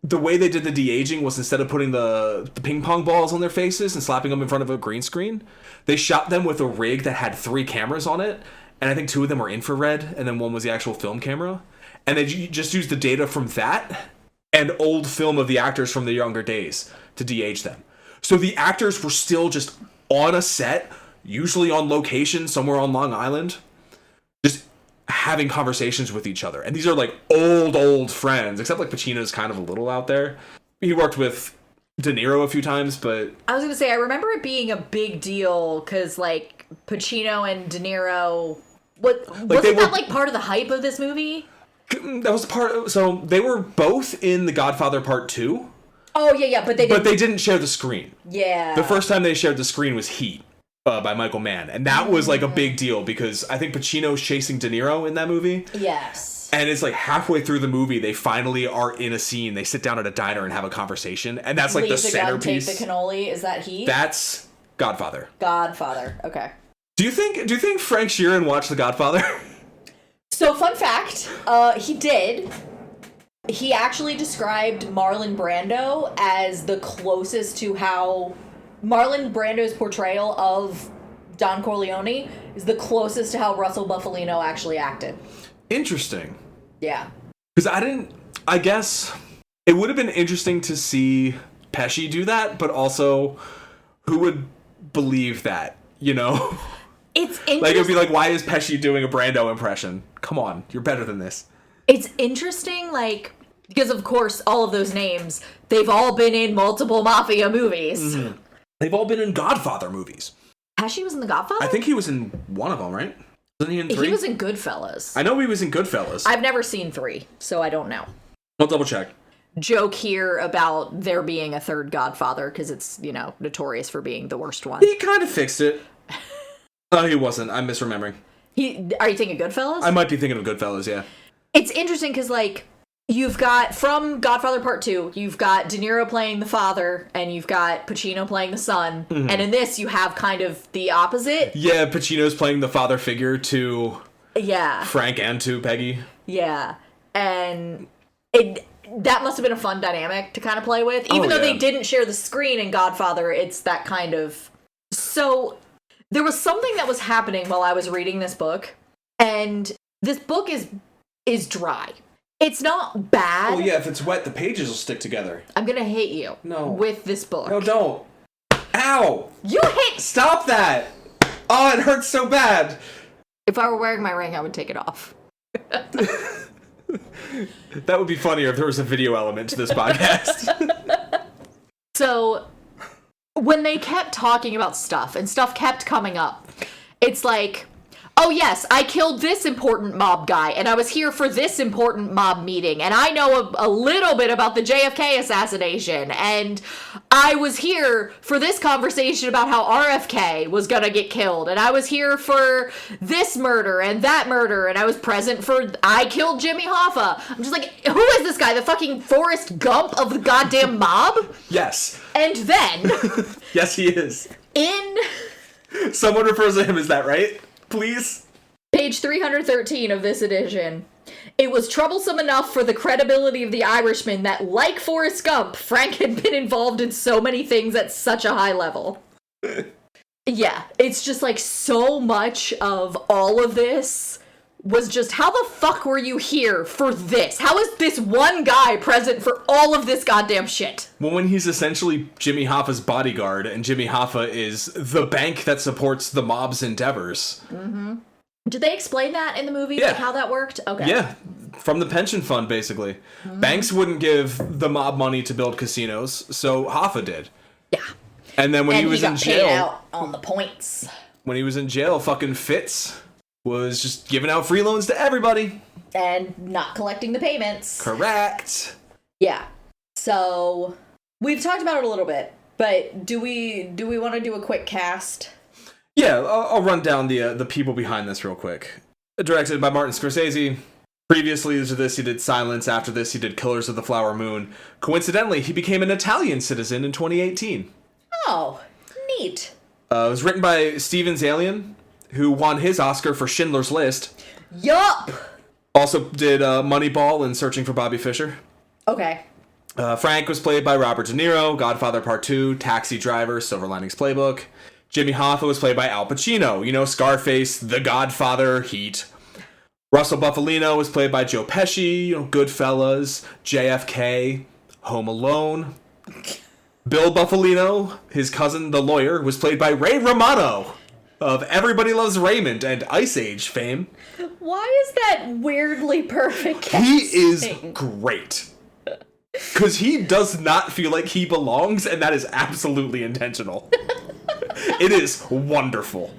Speaker 1: The way they did the de-aging was instead of putting the ping pong balls on their faces and slapping them in front of a green screen, they shot them with a rig that had 3 cameras on it, and I think 2 of them were infrared, and then 1 was the actual film camera. And they just used the data from that and old film of the actors from their younger days to de-age them. So the actors were still just on a set, usually on location somewhere on Long Island, just having conversations with each other. And these are like old friends, except like Pacino's kind of a little out there. He worked with De Niro a few times, but
Speaker 2: I was gonna say, I remember it being a big deal because like Pacino and De Niro, wasn't that like part of the hype of this movie?
Speaker 1: That was so they were both in The Godfather Part 2.
Speaker 2: Oh yeah, but they
Speaker 1: didn't share the screen.
Speaker 2: Yeah.
Speaker 1: The first time they shared the screen was Heat by Michael Mann, and that was like a big deal because I think Pacino's chasing De Niro in that movie.
Speaker 2: Yes.
Speaker 1: And it's like halfway through the movie, they finally are in a scene. They sit down at a diner and have a conversation, and that's like
Speaker 2: Leave
Speaker 1: the centerpiece.
Speaker 2: Take the cannoli. Is that Heat?
Speaker 1: That's Godfather.
Speaker 2: Okay.
Speaker 1: Do you think Frank Sheeran watched The Godfather?
Speaker 2: So, fun fact, he did. He actually described Marlon Brando as the closest to how Marlon Brando's portrayal of Don Corleone is the closest to how Russell Buffalino actually acted.
Speaker 1: Interesting.
Speaker 2: Yeah.
Speaker 1: Because I guess it would have been interesting to see Pesci do that, but also who would believe that, you know?
Speaker 2: It's interesting.
Speaker 1: Like, it would be like, why is Pesci doing a Brando impression? Come on, you're better than this.
Speaker 2: It's interesting, like, because of course all of those names, they've all been in multiple mafia movies.
Speaker 1: Mm-hmm. They've all been in Godfather movies.
Speaker 2: Pesci was in The Godfather?
Speaker 1: I think he was in one of them, right? Wasn't he in 3?
Speaker 2: He was in Goodfellas.
Speaker 1: I know he was in Goodfellas.
Speaker 2: I've never seen 3, so I don't know.
Speaker 1: I'll double check.
Speaker 2: Joke here about there being a third Godfather, because it's, you know, notorious for being the worst one.
Speaker 1: He kind of fixed it. Oh, he wasn't. I'm misremembering.
Speaker 2: Are you thinking Goodfellas?
Speaker 1: I might be thinking of Goodfellas, yeah.
Speaker 2: It's interesting because, like, you've got, from Godfather Part 2, you've got De Niro playing the father, and you've got Pacino playing the son. Mm-hmm. And in this, you have kind of the opposite.
Speaker 1: Yeah, Pacino's playing the father figure to
Speaker 2: yeah
Speaker 1: Frank and to Peggy.
Speaker 2: Yeah. And that must have been a fun dynamic to kind of play with. Even though they didn't share the screen in Godfather, it's that kind of... So... There was something that was happening while I was reading this book, and this book is dry. It's not bad.
Speaker 1: Oh yeah, if it's wet, the pages will stick together.
Speaker 2: I'm gonna hit you.
Speaker 1: No.
Speaker 2: With this book.
Speaker 1: No, don't. Ow!
Speaker 2: You hit!
Speaker 1: Stop that! Oh, it hurts so bad!
Speaker 2: If I were wearing my ring, I would take it off.
Speaker 1: That would be funnier if there was a video element to this podcast.
Speaker 2: So... when they kept talking about stuff and stuff kept coming up, it's like, oh yes, I killed this important mob guy and I was here for this important mob meeting and I know a little bit about the JFK assassination and I was here for this conversation about how RFK was gonna get killed and I was here for this murder and that murder and I was present for I killed Jimmy Hoffa. I'm just like, who is this guy? The fucking Forrest Gump of the goddamn mob?
Speaker 1: Yes.
Speaker 2: And then...
Speaker 1: yes, he is.
Speaker 2: In...
Speaker 1: Someone refers to him as that, right? Please?
Speaker 2: Page 313 of this edition. It was troublesome enough for the credibility of the Irishman that, like Forrest Gump, Frank had been involved in so many things at such a high level. Yeah, it's just like so much of all of this was just, how the fuck were you here for this? How is this one guy present for all of this goddamn shit?
Speaker 1: Well, when he's essentially Jimmy Hoffa's bodyguard, and Jimmy Hoffa is the bank that supports the mob's endeavors.
Speaker 2: Mm-hmm. Did they explain that in the movie?
Speaker 1: Yeah.
Speaker 2: Like how that worked? Okay.
Speaker 1: Yeah, from the pension fund, basically. Mm-hmm. Banks wouldn't give the mob money to build casinos, so Hoffa did.
Speaker 2: Yeah.
Speaker 1: And then when he was in jail...
Speaker 2: paid out on the points.
Speaker 1: When he was in jail, fucking Fitz was just giving out free loans to everybody.
Speaker 2: And not collecting the payments.
Speaker 1: Correct.
Speaker 2: Yeah. So, we've talked about it a little bit, but do we want to do a quick cast?
Speaker 1: Yeah, I'll run down the people behind this real quick. Directed by Martin Scorsese. Previously to this, he did Silence. After this, he did Killers of the Flower Moon. Coincidentally, he became an Italian citizen in 2018.
Speaker 2: Oh, neat.
Speaker 1: It was written by Steven Zaillian, who won his Oscar for Schindler's List.
Speaker 2: Yup!
Speaker 1: Also did Moneyball and Searching for Bobby Fischer.
Speaker 2: Okay.
Speaker 1: Frank was played by Robert De Niro, Godfather Part 2, Taxi Driver, Silver Linings Playbook. Jimmy Hoffa was played by Al Pacino, you know, Scarface, The Godfather, Heat. Russell Buffalino was played by Joe Pesci, you know, Goodfellas, JFK, Home Alone. Bill Buffalino, his cousin, the lawyer, was played by Ray Romano. of Everybody Loves Raymond and Ice Age fame.
Speaker 2: Why is that weirdly perfect casting?
Speaker 1: He is great. Because he does not feel like he belongs, and that is absolutely intentional. It is wonderful.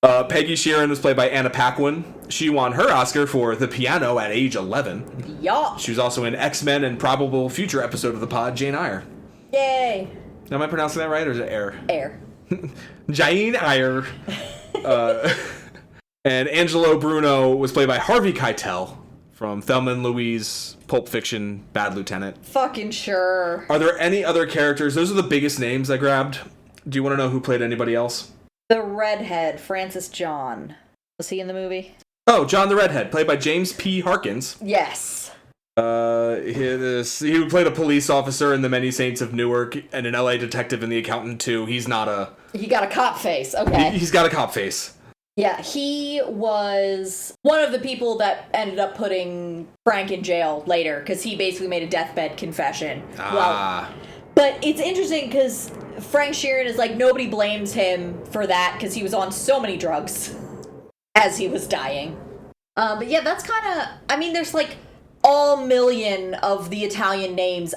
Speaker 1: Peggy Sheeran was played by Anna Paquin. She won her Oscar for The Piano at age 11.
Speaker 2: Yup.
Speaker 1: She was also in X-Men and probable future episode of the pod, Jane Eyre.
Speaker 2: Yay.
Speaker 1: Am I pronouncing that right, or is it Eyre?
Speaker 2: Air.
Speaker 1: Jane Eyre. And Angelo Bruno was played by Harvey Keitel from Thelma and Louise, Pulp Fiction, Bad Lieutenant.
Speaker 2: Fucking sure.
Speaker 1: Are there any other characters? Those are the biggest names I grabbed. Do you want to know who played anybody else?
Speaker 2: The redhead, Francis John. Was he in the movie?
Speaker 1: Oh, John the Redhead, played by James P. Harkins.
Speaker 2: Yes.
Speaker 1: He played a police officer in The Many Saints of Newark and an LA detective in The Accountant 2. He's not a...
Speaker 2: He got a cop face, okay.
Speaker 1: He's got a cop face.
Speaker 2: Yeah, he was one of the people that ended up putting Frank in jail later, because he basically made a deathbed confession. Well, but it's interesting, because Frank Sheeran is like, nobody blames him for that, because he was on so many drugs as he was dying. But yeah, that's kind of... I mean, there's like all million of the Italian names.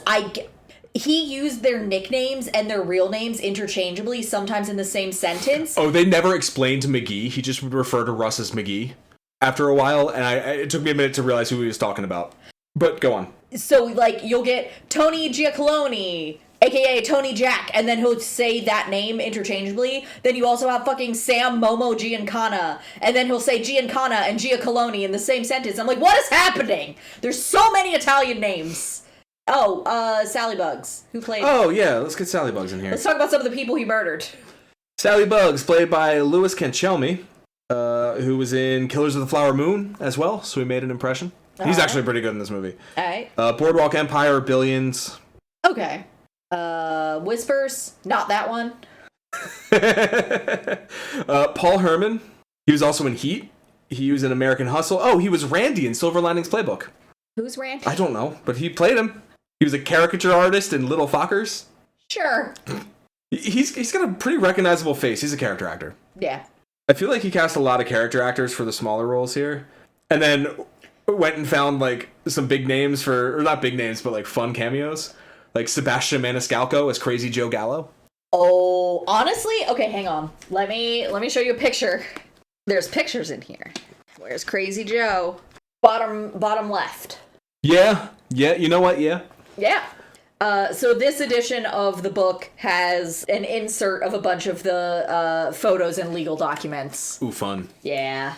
Speaker 2: He used their nicknames and their real names interchangeably, sometimes in the same sentence.
Speaker 1: Oh, they never explained McGee. He just would refer to Russ as McGee after a while, and it took me a minute to realize who he was talking about. But go on.
Speaker 2: So, like, you'll get Tony Giacolone, a.k.a. Tony Jack, and then he'll say that name interchangeably. Then you also have fucking Sam Momo Giancana, and then he'll say Giancana and Giacolone in the same sentence. I'm like, what is happening? There's so many Italian names. Oh, Sally Bugs, who played...
Speaker 1: Oh, yeah, let's get Sally Bugs in here.
Speaker 2: Let's talk about some of the people he murdered.
Speaker 1: Sally Bugs, played by Louis Cancelmi, who was in Killers of the Flower Moon as well, so he made an impression. He's actually pretty good in this movie.
Speaker 2: Alright.
Speaker 1: Boardwalk Empire, Billions.
Speaker 2: Okay. Whispers, not that one.
Speaker 1: Paul Herman, he was also in Heat. He was in American Hustle. Oh, he was Randy in Silver Linings Playbook.
Speaker 2: Who's Randy?
Speaker 1: I don't know, but he played him. He was a caricature artist in Little Fockers.
Speaker 2: Sure.
Speaker 1: He's got a pretty recognizable face. He's a character actor.
Speaker 2: Yeah.
Speaker 1: I feel like he cast a lot of character actors for the smaller roles here. And then went and found, like, some big names or not big names, but, like, fun cameos. Like Sebastian Maniscalco as Crazy Joe Gallo.
Speaker 2: Oh, honestly? Okay, hang on. Let me show you a picture. There's pictures in here. Where's Crazy Joe? Bottom left.
Speaker 1: Yeah, you know what? Yeah.
Speaker 2: So this edition of the book has an insert of a bunch of the photos and legal documents.
Speaker 1: Ooh, fun.
Speaker 2: Yeah.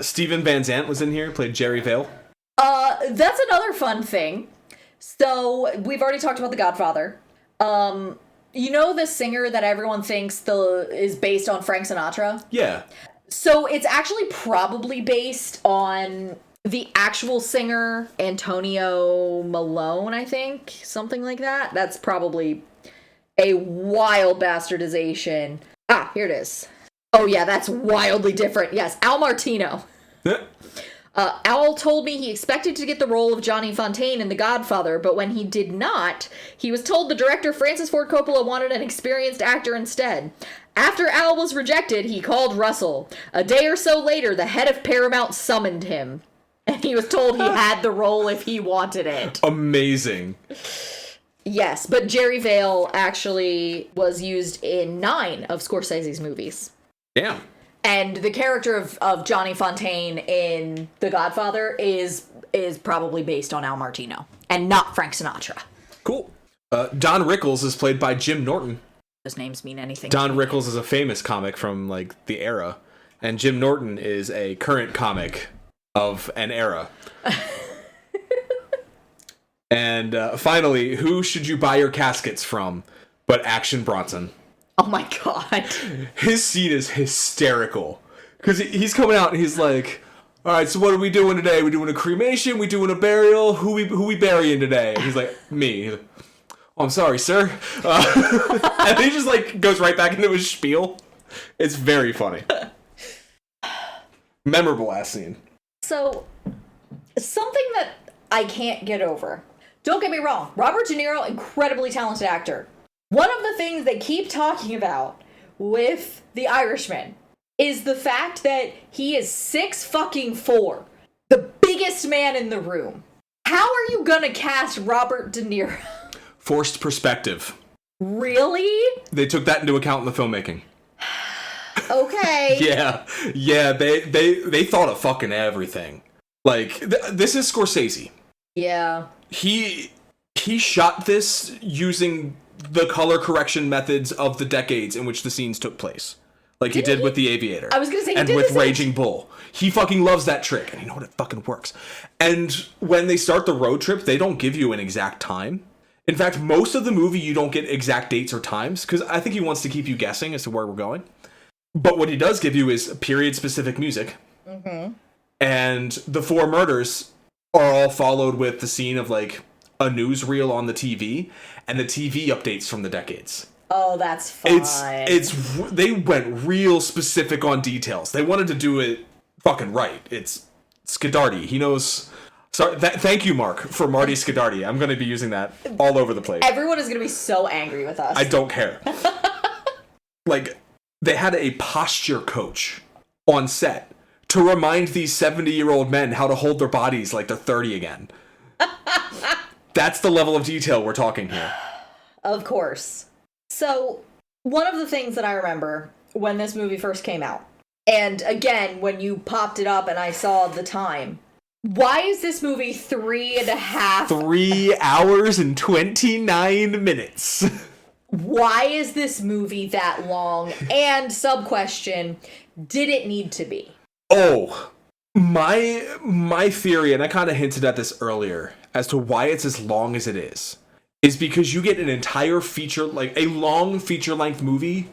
Speaker 1: Steven Van Zandt was in here, played Jerry Vale.
Speaker 2: That's another fun thing. So, we've already talked about The Godfather. You know the singer that everyone thinks is based on Frank Sinatra?
Speaker 1: Yeah.
Speaker 2: So, it's actually probably based on the actual singer, Antonio Malone, I think. Something like that. That's probably a wild bastardization. Ah, here it is. Oh yeah, that's wildly different. Yes, Al Martino. Al told me he expected to get the role of Johnny Fontaine in The Godfather, but when he did not, he was told the director Francis Ford Coppola wanted an experienced actor instead. After Al was rejected, he called Russell. A day or so later, the head of Paramount summoned him, and he was told he had the role if he wanted it.
Speaker 1: Amazing.
Speaker 2: Yes, but Jerry Vale actually was used in 9 of Scorsese's movies.
Speaker 1: Damn.
Speaker 2: And the character of Johnny Fontaine in The Godfather is probably based on Al Martino and not Frank Sinatra.
Speaker 1: Cool. Don Rickles is played by Jim Norton.
Speaker 2: Those names mean anything.
Speaker 1: Don Rickles is a famous comic from like the era, and Jim Norton is a current comic of an era. And finally, who should you buy your caskets from but Action Bronson?
Speaker 2: Oh my god.
Speaker 1: His scene is hysterical. Because he's coming out and he's like, alright, so what are we doing today? We doing a cremation? We doing a burial? Who we burying today? And he's like, me. He's like, oh, I'm sorry, sir. And he just like goes right back into his spiel. It's very funny. Memorable ass scene.
Speaker 2: So, something that I can't get over. Don't get me wrong. Robert De Niro, incredibly talented actor. One of the things they keep talking about with The Irishman is the fact that he is 6'4", the biggest man in the room. How are you gonna cast Robert De Niro?
Speaker 1: Forced perspective.
Speaker 2: Really?
Speaker 1: They took that into account in the filmmaking.
Speaker 2: Okay.
Speaker 1: Yeah, they thought of fucking everything. Like, this is Scorsese.
Speaker 2: Yeah.
Speaker 1: He shot this using the color correction methods of the decades in which the scenes took place. Like he did with The Aviator.
Speaker 2: I was gonna say, he
Speaker 1: and
Speaker 2: did
Speaker 1: with
Speaker 2: this
Speaker 1: Raging Bull. He fucking loves that trick, and you know what? It fucking works. And when they start the road trip, they don't give you an exact time. In fact, most of the movie, you don't get exact dates or times, because I think he wants to keep you guessing as to where we're going. But what he does give you is period-specific music. Mm-hmm. And the 4 murders are all followed with the scene of, like, a newsreel on the TV, and the TV updates from the decades.
Speaker 2: Oh, that's fine.
Speaker 1: They went real specific on details. They wanted to do it fucking right. It's Scodardi. He knows. Sorry, thank you, Mark, for Marty Scodardi. I'm going to be using that all over the place.
Speaker 2: Everyone is going to be so angry with us.
Speaker 1: I don't care. Like, they had a posture coach on set to remind these 70-year-old men how to hold their bodies like they're 30 again. That's the level of detail we're talking here.
Speaker 2: Of course. So, one of the things that I remember when this movie first came out, and again, when you popped it up and I saw the time, why is this movie 3.5...
Speaker 1: 3 hours and 29 minutes.
Speaker 2: Why is this movie that long? And sub-question, did it need to be?
Speaker 1: Oh, my theory, and I kind of hinted at this earlier, as to why it's as long as it is because you get an entire feature, like a long feature-length movie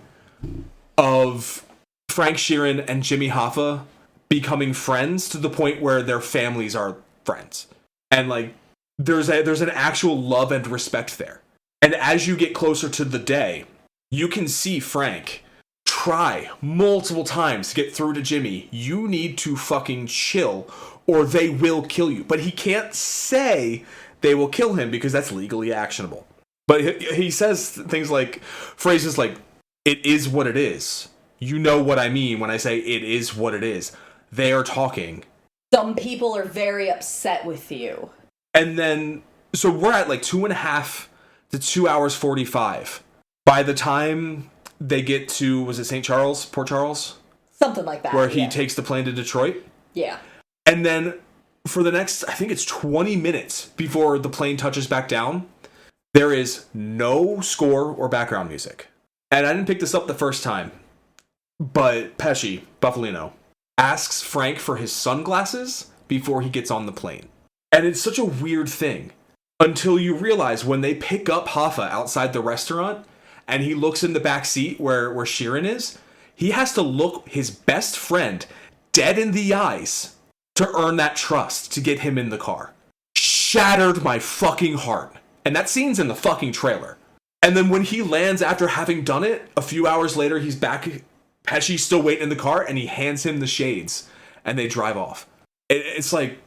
Speaker 1: of Frank Sheeran and Jimmy Hoffa becoming friends to the point where their families are friends. And, like, there's an actual love and respect there. And as you get closer to the day, you can see Frank try multiple times to get through to Jimmy. You need to fucking chill or they will kill you. But he can't say they will kill him because that's legally actionable. But he says things like, phrases like, it is what it is. You know what I mean when I say it is what it is. They are talking.
Speaker 2: Some people are very upset with you.
Speaker 1: And then, so we're at like 2.5 to 2 hours 45. By the time they get to, was it St. Charles? Port Charles?
Speaker 2: Something like that.
Speaker 1: Where he takes the plane to Detroit?
Speaker 2: Yeah.
Speaker 1: And then for the next, I think it's 20 minutes before the plane touches back down, there is no score or background music. And I didn't pick this up the first time, but Pesci, Buffalino, asks Frank for his sunglasses before he gets on the plane. And it's such a weird thing until you realize when they pick up Hoffa outside the restaurant and he looks in the back seat where Sheeran is, he has to look his best friend dead in the eyes to earn that trust to get him in the car. Shattered my fucking heart. And that scene's in the fucking trailer. And then when he lands after having done it, a few hours later, he's back. Pesci's still waiting in the car, and he hands him the shades, and they drive off. It's like,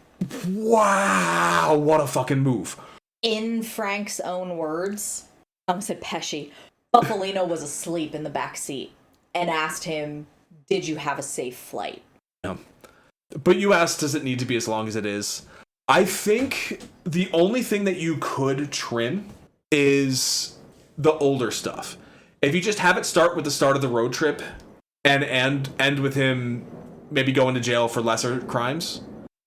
Speaker 1: wow, what a fucking move.
Speaker 2: In Frank's own words, I almost said Pesci, Buffalino was asleep in the back seat and asked him, did you have a safe flight?
Speaker 1: Yeah. But you asked, does it need to be as long as it is? I think the only thing that you could trim is the older stuff. If you just have it start with the start of the road trip and end with him maybe going to jail for lesser crimes,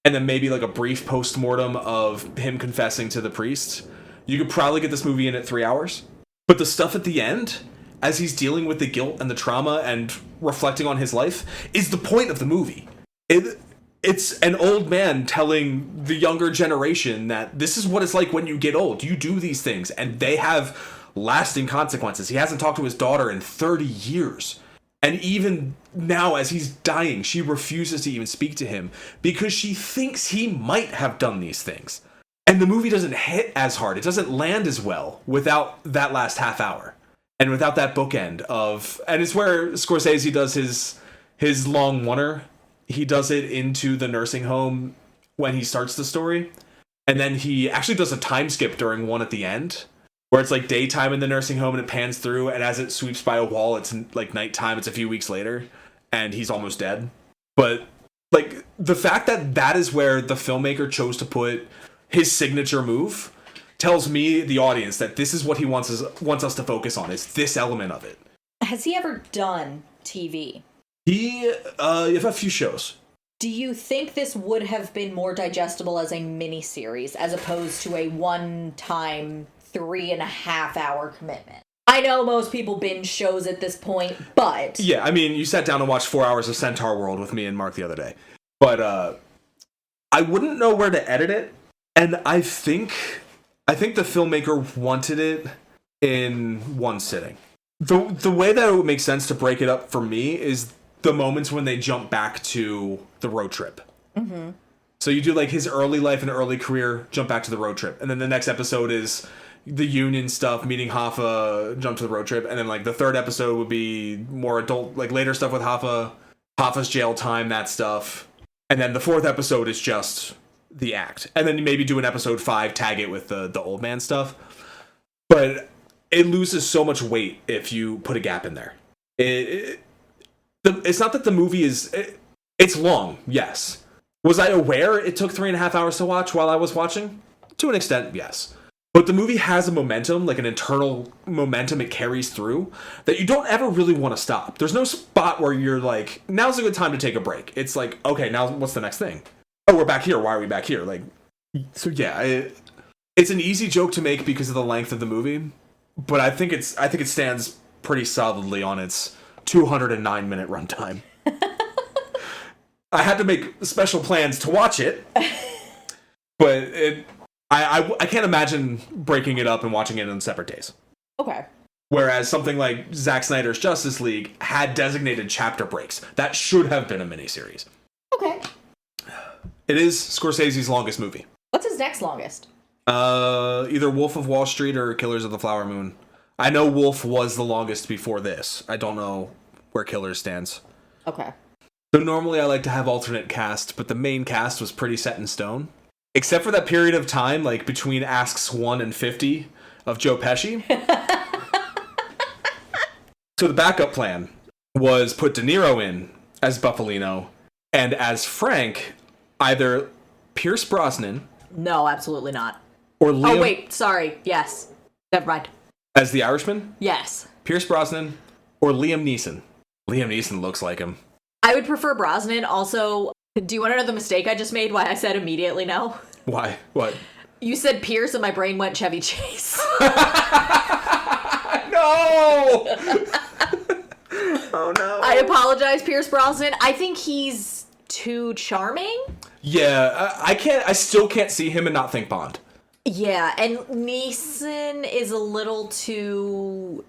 Speaker 1: and then maybe like a brief post-mortem of him confessing to the priest, you could probably get this movie in at 3 hours. But the stuff at the end, as he's dealing with the guilt and the trauma and reflecting on his life, is the point of the movie. It's an old man telling the younger generation that this is what it's like when you get old. You do these things, and they have lasting consequences. He hasn't talked to his daughter in 30 years. And even now, as he's dying, she refuses to even speak to him because she thinks he might have done these things. And the movie doesn't hit as hard. It doesn't land as well without that last half hour. And without that bookend of... And it's where Scorsese does his long oneer. He does it into the nursing home when he starts the story. And then he actually does a time skip during one at the end, where it's like daytime in the nursing home and it pans through, and as it sweeps by a wall, it's like nighttime. It's a few weeks later. and he's almost dead. But like the fact that that is where the filmmaker chose to put his signature move tells me, the audience, that this is what he wants us to focus on, is this element of it.
Speaker 2: Has he ever done TV?
Speaker 1: He have a few shows.
Speaker 2: Do you think this would have been more digestible as a mini-series as opposed to a one-time 3.5-hour commitment? I know most people binge shows at this point, but...
Speaker 1: Yeah, I mean, you sat down and watched 4 hours of Centaur World with me and Mark the other day. But I wouldn't know where to edit it, and I think the filmmaker wanted it in one sitting. The way that it would make sense to break it up for me is the moments when they jump back to the road trip. Mm-hmm. So you do like his early life and early career, jump back to the road trip. And then the next episode is the Union stuff, meeting Hoffa, jump to the road trip. And then like the third episode would be more adult, like later stuff with Hoffa, Hoffa's jail time, that stuff. And then the fourth episode is just the act. And then you maybe do an episode 5, tag it with the old man stuff. But it loses so much weight if you put a gap in there. It's not that the movie is... It's long, yes. Was I aware it took 3.5 hours to watch while I was watching? To an extent, yes. But the movie has a momentum, like an internal momentum it carries through, that you don't ever really want to stop. There's no spot where you're like, now's a good time to take a break. It's like, okay, now what's the next thing? Oh, we're back here. Why are we back here? Like, so yeah, it's an easy joke to make because of the length of the movie, but I think it stands pretty solidly on its 209-minute runtime. I had to make special plans to watch it, but I can't imagine breaking it up and watching it on separate days.
Speaker 2: Okay.
Speaker 1: Whereas something like Zack Snyder's Justice League had designated chapter breaks. That should have been a miniseries.
Speaker 2: Okay.
Speaker 1: It is Scorsese's longest movie.
Speaker 2: What's his next longest?
Speaker 1: Either Wolf of Wall Street or Killers of the Flower Moon. I know Wolf was the longest before this. I don't know where Killers stands.
Speaker 2: Okay.
Speaker 1: So normally I like to have alternate cast, but the main cast was pretty set in stone. Except for that period of time, like between Asks 1 and 50 of Joe Pesci. So the backup plan was put De Niro in as Buffalino, and as Frank, either Pierce Brosnan.
Speaker 2: No, absolutely not.
Speaker 1: Or Liam...
Speaker 2: Oh, wait, sorry. Yes. Never mind.
Speaker 1: As the Irishman?
Speaker 2: Yes.
Speaker 1: Pierce Brosnan or Liam Neeson. Liam Neeson looks like him.
Speaker 2: I would prefer Brosnan. Also, do you want to know the mistake I just made? Why I said immediately no?
Speaker 1: Why? What?
Speaker 2: You said Pierce and my brain went Chevy Chase.
Speaker 1: No! Oh no.
Speaker 2: I apologize, Pierce Brosnan. I think he's too charming.
Speaker 1: Yeah, I still can't see him and not think Bond.
Speaker 2: Yeah, and Neeson is a little too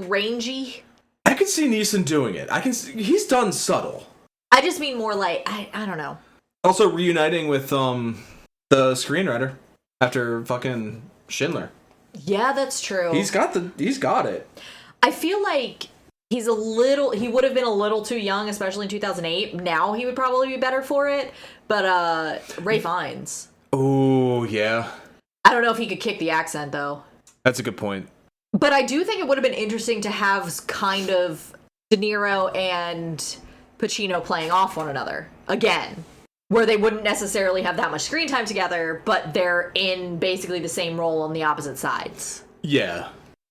Speaker 2: rangy.
Speaker 1: I can see Neeson doing it. He's done subtle.
Speaker 2: I just mean more like I don't know.
Speaker 1: Also reuniting with the screenwriter after fucking Schindler.
Speaker 2: Yeah, that's true.
Speaker 1: He's got it.
Speaker 2: I feel like he would have been a little too young, especially in 2008. Now he would probably be better for it. But Ray Fiennes.
Speaker 1: Oh, yeah.
Speaker 2: I don't know if he could kick the accent, though.
Speaker 1: That's a good point.
Speaker 2: But I do think it would have been interesting to have kind of De Niro and Pacino playing off one another again, where they wouldn't necessarily have that much screen time together, but they're in basically the same role on the opposite sides.
Speaker 1: Yeah.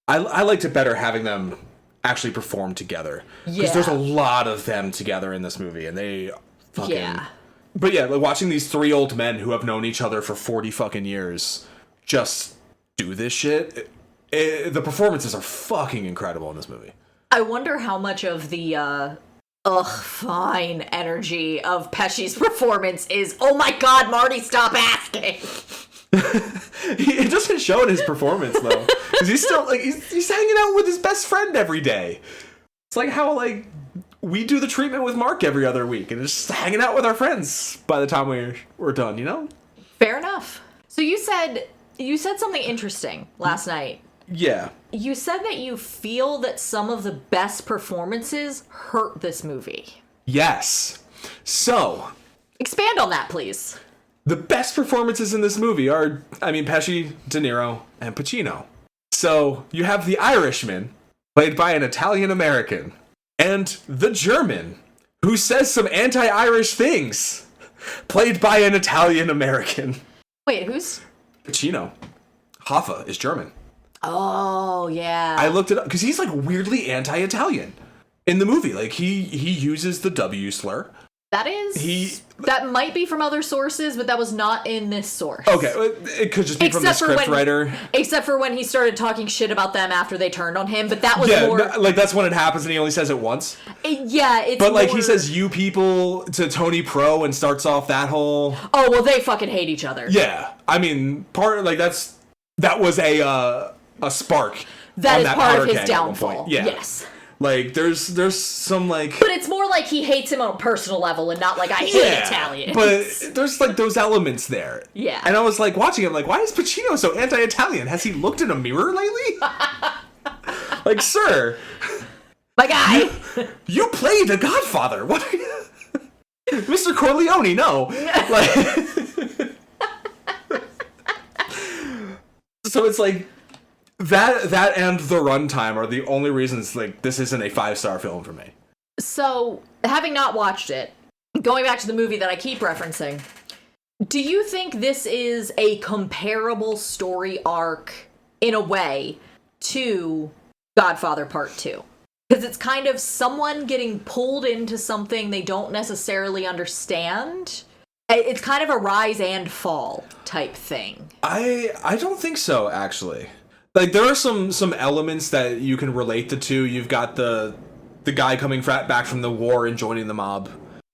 Speaker 1: I liked it better having them actually perform together.
Speaker 2: Yeah.
Speaker 1: Because there's a lot of them together in this movie, and they fucking...
Speaker 2: Yeah.
Speaker 1: But yeah, like watching these 3 old men who have known each other for 40 fucking years just do this shit, the performances are fucking incredible in this movie.
Speaker 2: I wonder how much of the, fine energy of Pesci's performance is, oh my god, Marty, stop asking!
Speaker 1: It doesn't show in his performance, though. Because he's still, like, he's hanging out with his best friend every day. It's like how, like, we do the treatment with Mark every other week, and just hanging out with our friends by the time we're done, you know?
Speaker 2: Fair enough. So you said something interesting last night.
Speaker 1: Yeah.
Speaker 2: You said that you feel that some of the best performances hurt this movie.
Speaker 1: Yes. So...
Speaker 2: expand on that, please.
Speaker 1: The best performances in this movie are, Pesci, De Niro, and Pacino. So, you have the Irishman, played by an Italian-American, and the German, who says some anti-Irish things, played by an Italian-American.
Speaker 2: Wait, who's?
Speaker 1: Pacino. Hoffa is German.
Speaker 2: Oh, yeah.
Speaker 1: I looked it up, because he's, like, weirdly anti-Italian in the movie. Like, he uses the W slur.
Speaker 2: That that might be from other sources, but that was not in this source.
Speaker 1: Okay, it could just be from the script writer.
Speaker 2: Except for when he started talking shit about them after they turned on him, but that was more...
Speaker 1: like, that's when it happens and he only says it once.
Speaker 2: It's
Speaker 1: like, he says you people to Tony Pro and starts off that whole...
Speaker 2: Oh, well, they fucking hate each other.
Speaker 1: Yeah. I mean, that was a spark.
Speaker 2: That is part of his downfall.
Speaker 1: Yeah.
Speaker 2: Yes.
Speaker 1: Like, there's some, like...
Speaker 2: But it's more like he hates him on a personal level and not like, I hate Italians.
Speaker 1: But there's, like, those elements there.
Speaker 2: Yeah.
Speaker 1: And I was, like, watching him, like, why is Pacino so anti-Italian? Has he looked in a mirror lately? Like, sir.
Speaker 2: My guy.
Speaker 1: You play the Godfather. What are you... Mr. Corleone, no. Like... So it's, like... That and the runtime are the only reasons, like, this isn't a 5-star film for me.
Speaker 2: So, having not watched it, going back to the movie that I keep referencing, do you think this is a comparable story arc, in a way, to Godfather Part 2? Because it's kind of someone getting pulled into something they don't necessarily understand. It's kind of a rise and fall type thing.
Speaker 1: I don't think so, actually. Like, there are some elements that you can relate the two. You've got the guy coming back from the war and joining the mob.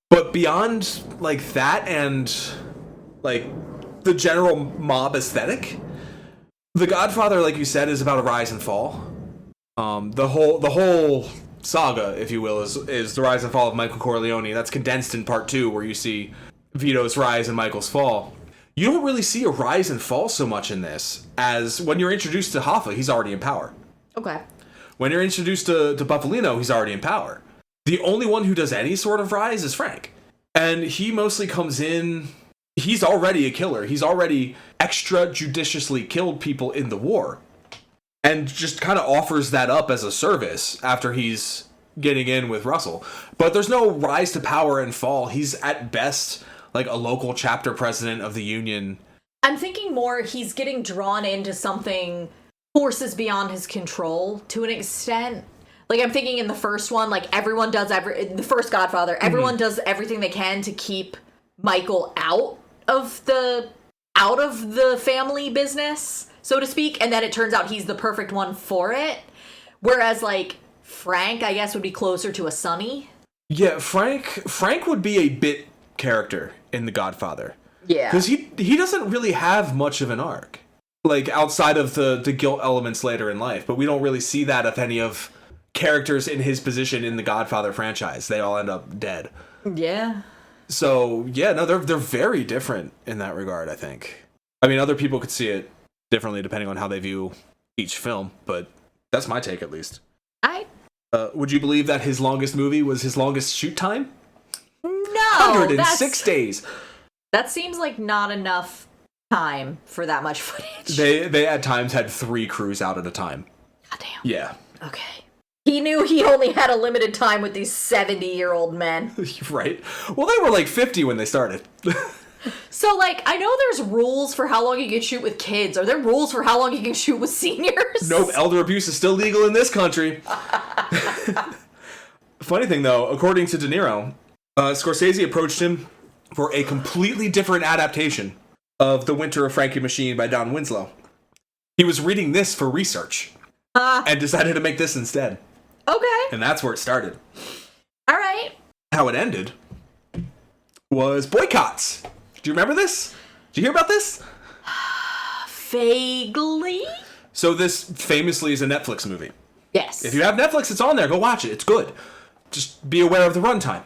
Speaker 1: But beyond, like, that and, like, the general mob aesthetic, The Godfather, like you said, is about a rise and fall. The whole saga, if you will, is the rise and fall of Michael Corleone. That's condensed in part 2, where you see Vito's rise and Michael's fall. You don't really see a rise and fall so much in this, as when you're introduced to Hoffa, he's already in power.
Speaker 2: Okay.
Speaker 1: When you're introduced to Buffalino, he's already in power. The only one who does any sort of rise is Frank. And he mostly comes in... He's already a killer. He's already extrajudiciously killed people in the war. And just kind of offers that up as a service after he's getting in with Russell. But there's no rise to power and fall. He's at best... like a local chapter president of the union.
Speaker 2: I'm thinking more he's getting drawn into something, forces beyond his control to an extent. Like, I'm thinking in the first one, like, everyone does the first Godfather, everyone does everything they can to keep Michael out of the family business, so to speak, and then it turns out he's the perfect one for it. Whereas, like, Frank, I guess, would be closer to a Sonny.
Speaker 1: Yeah, Frank would be a bit character in The Godfather.
Speaker 2: Yeah.
Speaker 1: Because he doesn't really have much of an arc. Like, outside of the guilt elements later in life. But we don't really see that of any of characters in his position in the Godfather franchise. They all end up dead.
Speaker 2: Yeah.
Speaker 1: So, yeah, no, they're very different in that regard, I think. I mean, other people could see it differently depending on how they view each film, but that's my take, at least. Would you believe that his longest movie was his longest shoot time?
Speaker 2: No!
Speaker 1: 106 days.
Speaker 2: That seems like not enough time for that much footage.
Speaker 1: They at times had 3 crews out at a time.
Speaker 2: God damn.
Speaker 1: Yeah.
Speaker 2: Okay. He knew he only had a limited time with these 70-year-old men.
Speaker 1: Right. Well, they were like 50 when they started.
Speaker 2: So, like, I know there's rules for how long you can shoot with kids. Are there rules for how long you can shoot with seniors?
Speaker 1: Nope, elder abuse is still legal in this country. Funny thing, though, according to De Niro, Scorsese approached him for a completely different adaptation of The Winter of Frankie Machine by Don Winslow. He was reading this for research and decided to make this instead.
Speaker 2: Okay.
Speaker 1: And that's where it started.
Speaker 2: All right.
Speaker 1: How it ended was boycotts. Do you remember this? Did you hear about this?
Speaker 2: Vaguely.
Speaker 1: So this famously is a Netflix movie.
Speaker 2: Yes.
Speaker 1: If you have Netflix, it's on there. Go watch it. It's good. Just be aware of the runtime.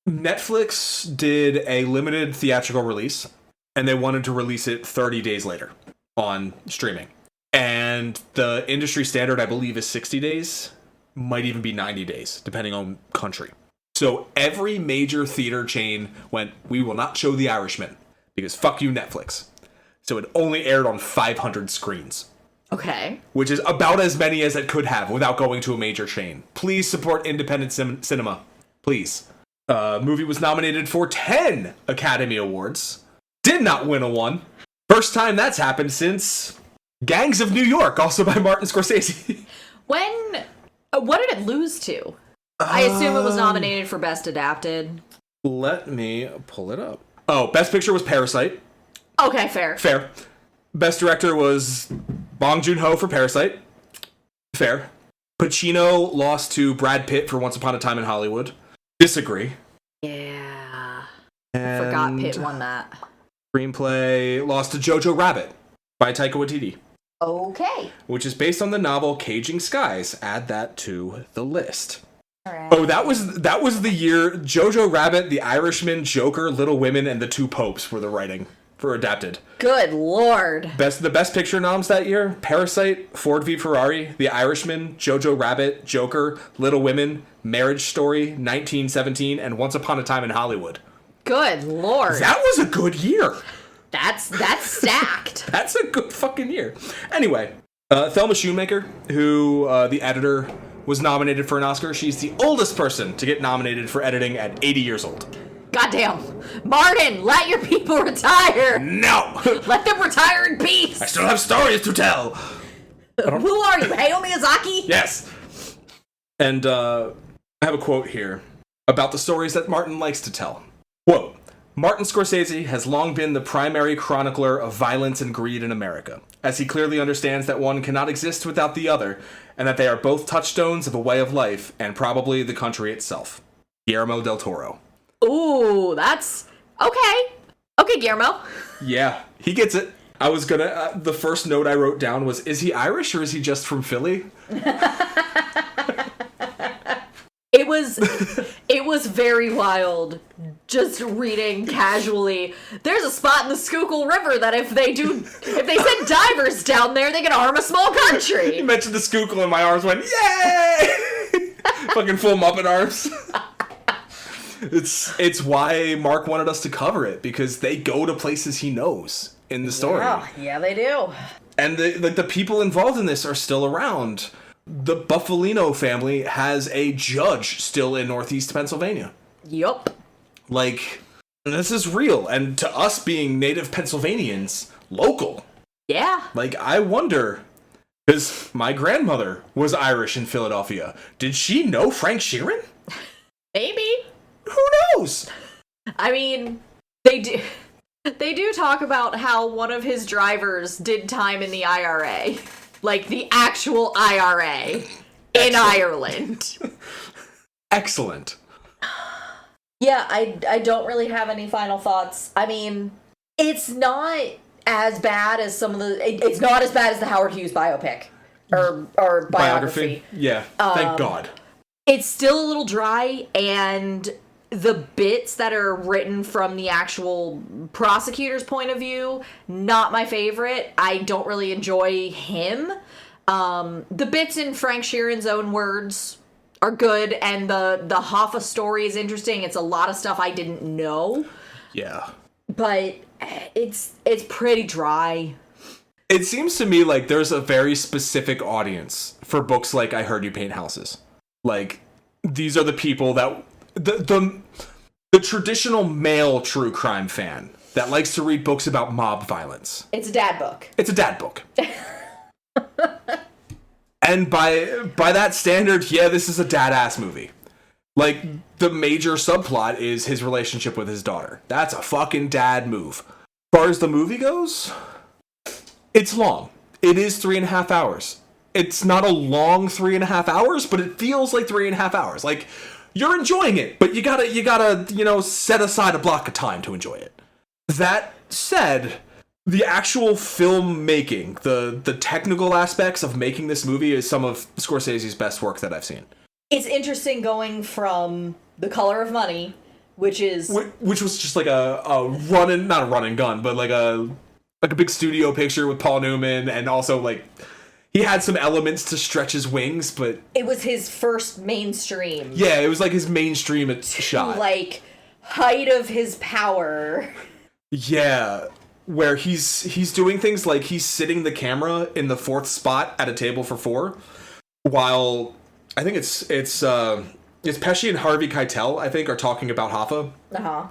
Speaker 1: Netflix did a limited theatrical release, and they wanted to release it 30 days later on streaming. And the industry standard, I believe, is 60 days. Might even be 90 days, depending on country. So every major theater chain went, we will not show The Irishman, because fuck you, Netflix. So it only aired on 500 screens.
Speaker 2: Okay.
Speaker 1: which is about as many as it could have without going to a major chain. Please support independent cinema. Please. Movie was nominated for 10 Academy Awards. Did not win a one. First time that's happened since Gangs of New York, also by Martin Scorsese.
Speaker 2: What did it lose to? I assume it was nominated for Best Adapted.
Speaker 1: Let me pull it up. Oh, Best Picture was Parasite.
Speaker 2: Okay, fair.
Speaker 1: Fair. Best Director was Bong Joon-ho for Parasite. Fair. Pacino lost to Brad Pitt for Once Upon a Time in Hollywood. Disagree.
Speaker 2: Yeah.
Speaker 1: And
Speaker 2: Forgot Pitt won that.
Speaker 1: Screenplay lost to Jojo Rabbit by Taika Waititi.
Speaker 2: Okay.
Speaker 1: Which is based on the novel Caging Skies. Add that to the list.
Speaker 2: Right.
Speaker 1: Oh, that was the year Jojo Rabbit, The Irishman, Joker, Little Women, and The Two Popes were the writing for adapted.
Speaker 2: Good lord.
Speaker 1: The best picture noms that year: Parasite, Ford v Ferrari, The Irishman, Jojo Rabbit, Joker, Little Women, Marriage Story, 1917, and Once Upon a Time in Hollywood.
Speaker 2: Good lord.
Speaker 1: That was a good year.
Speaker 2: That's stacked.
Speaker 1: That's a good fucking year. Anyway, Thelma Schoonmaker, who the editor was nominated for an Oscar. She's the oldest person to get nominated for editing at 80 years old.
Speaker 2: Goddamn. Martin, let your people retire.
Speaker 1: No!
Speaker 2: Let them retire in peace.
Speaker 1: I still have stories to tell.
Speaker 2: Who are you, Hayao Miyazaki?
Speaker 1: Yes. And I have a quote here about the stories that Martin likes to tell. Quote, Martin Scorsese has long been the primary chronicler of violence and greed in America, as he clearly understands that one cannot exist without the other, and that they are both touchstones of a way of life, and probably the country itself. Guillermo del Toro.
Speaker 2: Ooh, that's... Okay. Okay, Guillermo.
Speaker 1: Yeah, he gets it. I was gonna... the first note I wrote down was, is he Irish or is he just from Philly?
Speaker 2: It was very wild just reading casually. There's a spot in the Schuylkill River that if they send divers down there, they can arm a small country.
Speaker 1: You mentioned the Schuylkill and my arms went, yay! Fucking full Muppet arms. It's why Mark wanted us to cover it, because they go to places he knows in the story.
Speaker 2: Yeah, they do.
Speaker 1: And the people involved in this are still around. The Buffalino family has a judge still in Northeast Pennsylvania.
Speaker 2: Yup.
Speaker 1: Like, this is real. And to us being native Pennsylvanians, local.
Speaker 2: Yeah.
Speaker 1: Like, I wonder, because my grandmother was Irish in Philadelphia. Did she know Frank Sheeran?
Speaker 2: Maybe.
Speaker 1: Who knows?
Speaker 2: I mean, they do talk about how one of his drivers did time in the IRA. Like, the actual IRA in Ireland.
Speaker 1: Excellent.
Speaker 2: Yeah, I don't really have any final thoughts. I mean, it's not as bad as it's not as bad as the Howard Hughes biopic. Or biography.
Speaker 1: Yeah, thank God.
Speaker 2: It's still a little dry, and the bits that are written from the actual prosecutor's point of view, not my favorite. I don't really enjoy him. The bits in Frank Sheeran's own words are good, and the Hoffa story is interesting. It's a lot of stuff I didn't know.
Speaker 1: Yeah.
Speaker 2: But it's pretty dry.
Speaker 1: It seems to me like there's a very specific audience for books like I Heard You Paint Houses. Like, these are the people that... The traditional male true crime fan that likes to read books about mob violence.
Speaker 2: It's a dad book.
Speaker 1: It's a dad book. And by that standard, yeah, this is a dad-ass movie. Like, the major subplot is his relationship with his daughter. That's a fucking dad move. As far as the movie goes, it's long. It is 3.5 hours. It's not a long 3.5 hours, but it feels like 3.5 hours. Like, you're enjoying it, but you gotta, set aside a block of time to enjoy it. That said, the actual filmmaking, the technical aspects of making this movie is some of Scorsese's best work that I've seen. It's
Speaker 2: interesting going from The Color of Money, which was
Speaker 1: just like not a run and gun, but like a big studio picture with Paul Newman, and also like he had some elements to stretch his wings, but
Speaker 2: it was his first mainstream.
Speaker 1: Yeah, it was like his mainstream shot.
Speaker 2: Like height of his power.
Speaker 1: Yeah. where he's doing things like he's sitting the camera in the fourth spot at a table for four, while I think it's Pesci and Harvey Keitel, I think, are talking about Hoffa.
Speaker 2: Uh-huh.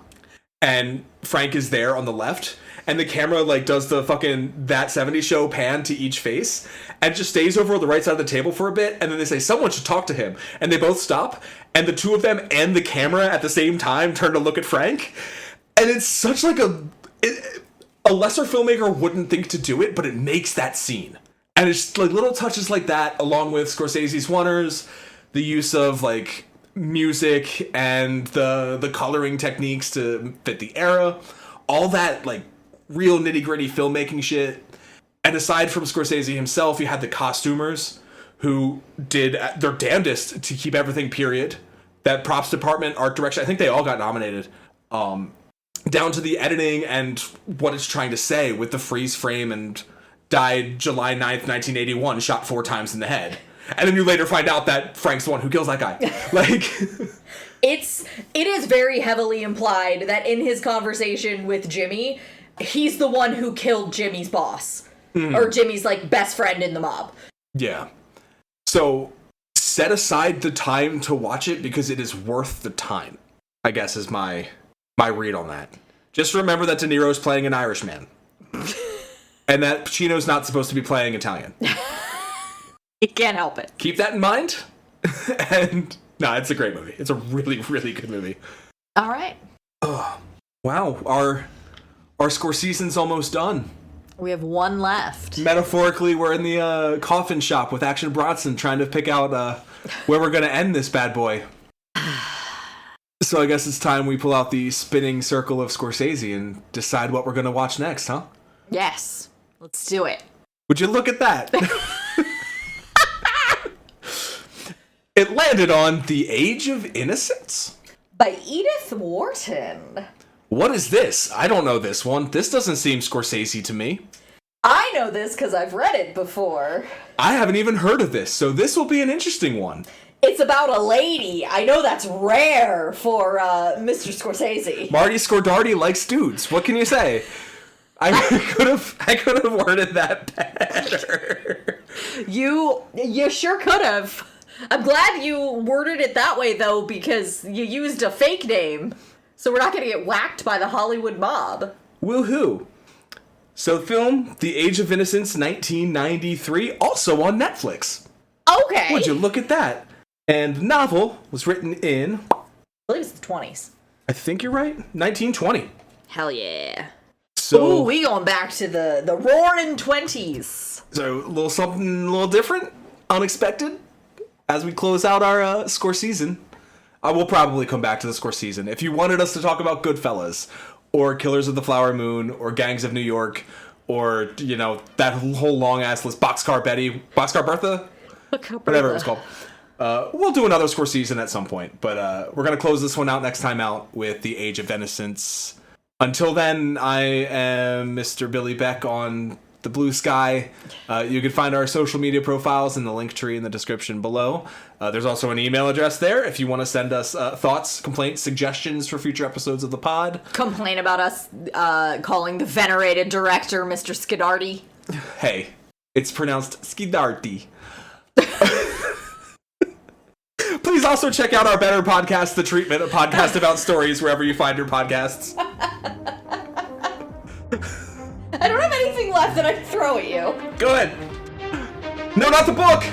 Speaker 1: And Frank is there on the left, and the camera like does the fucking That 70s Show pan to each face, and just stays over on the right side of the table for a bit, and then they say someone should talk to him, and they both stop, and the two of them and the camera at the same time turn to look at Frank, and it's such like a lesser filmmaker wouldn't think to do it, but it makes that scene, and it's like little touches like that, along with Scorsese's oneers, the use of like music and the coloring techniques to fit the era, all that like real nitty-gritty filmmaking shit. And aside from Scorsese himself, you had the costumers who did their damnedest to keep everything period. That props department, art direction, I think they all got nominated, down to the editing and what it's trying to say with the freeze frame and died July 9th, 1981, shot 4 times in the head. And then you later find out that Frank's the one who kills that guy. Like,
Speaker 2: it is very heavily implied that in his conversation with Jimmy, he's the one who killed Jimmy's boss. Or Jimmy's, like, best friend in the mob.
Speaker 1: Yeah. So, set aside the time to watch it because it is worth the time, I guess is my read on that. Just remember that De Niro's playing an Irishman. And that Pacino's not supposed to be playing Italian.
Speaker 2: You can't help it.
Speaker 1: Keep that in mind. And no, it's a great movie. It's a really, really good movie.
Speaker 2: All right.
Speaker 1: Oh, wow, our Scorseason's almost done.
Speaker 2: We have one left.
Speaker 1: Metaphorically, we're in the coffin shop with Action Bronson trying to pick out where we're going to end this bad boy. So I guess it's time we pull out the spinning circle of Scorsese and decide what we're going to watch next, huh?
Speaker 2: Yes. Let's do it.
Speaker 1: Would you look at that? It landed on The Age of Innocence.
Speaker 2: By Edith Wharton.
Speaker 1: What is this? I don't know this one. This doesn't seem Scorsese to me.
Speaker 2: I know this because I've read it before.
Speaker 1: I haven't even heard of this, so this will be an interesting one.
Speaker 2: It's about a lady. I know that's rare for Mr. Scorsese.
Speaker 1: Marty Scordardi likes dudes. What can you say? I could have worded that better.
Speaker 2: You sure could have. I'm glad you worded it that way, though, because you used a fake name. So we're not going to get whacked by the Hollywood mob.
Speaker 1: Woohoo. So film, The Age of Innocence, 1993, also on Netflix.
Speaker 2: Okay.
Speaker 1: Would you look at that? And the novel was written in...
Speaker 2: I believe it's the 20s.
Speaker 1: I think you're right. 1920.
Speaker 2: Hell yeah.
Speaker 1: So,
Speaker 2: ooh, we going back to the roaring 20s.
Speaker 1: So a little something a little different, unexpected, as we close out our Scorseason. I will probably come back to the Scorseason. If you wanted us to talk about Goodfellas, or Killers of the Flower Moon, or Gangs of New York, or, you know, that whole long-ass list, Boxcar Bertha? Whatever it was called. We'll do another Scorseason at some point, but we're going to close this one out next time out with The Age of Innocence. Until then, I am Mr. Billy Beck on the Blue Sky. You can find our social media profiles in the link tree in the description below. There's also an email address there if you want to send us thoughts, complaints, suggestions for future episodes of the pod.
Speaker 2: Complain about us calling the venerated director Mr. Scordardi.
Speaker 1: Hey, it's pronounced Scordardi. Please also check out our better podcast, The Treatment, a podcast about stories wherever you find your podcasts.
Speaker 2: I don't have anything left that I can throw at you.
Speaker 1: Good. No, not the book!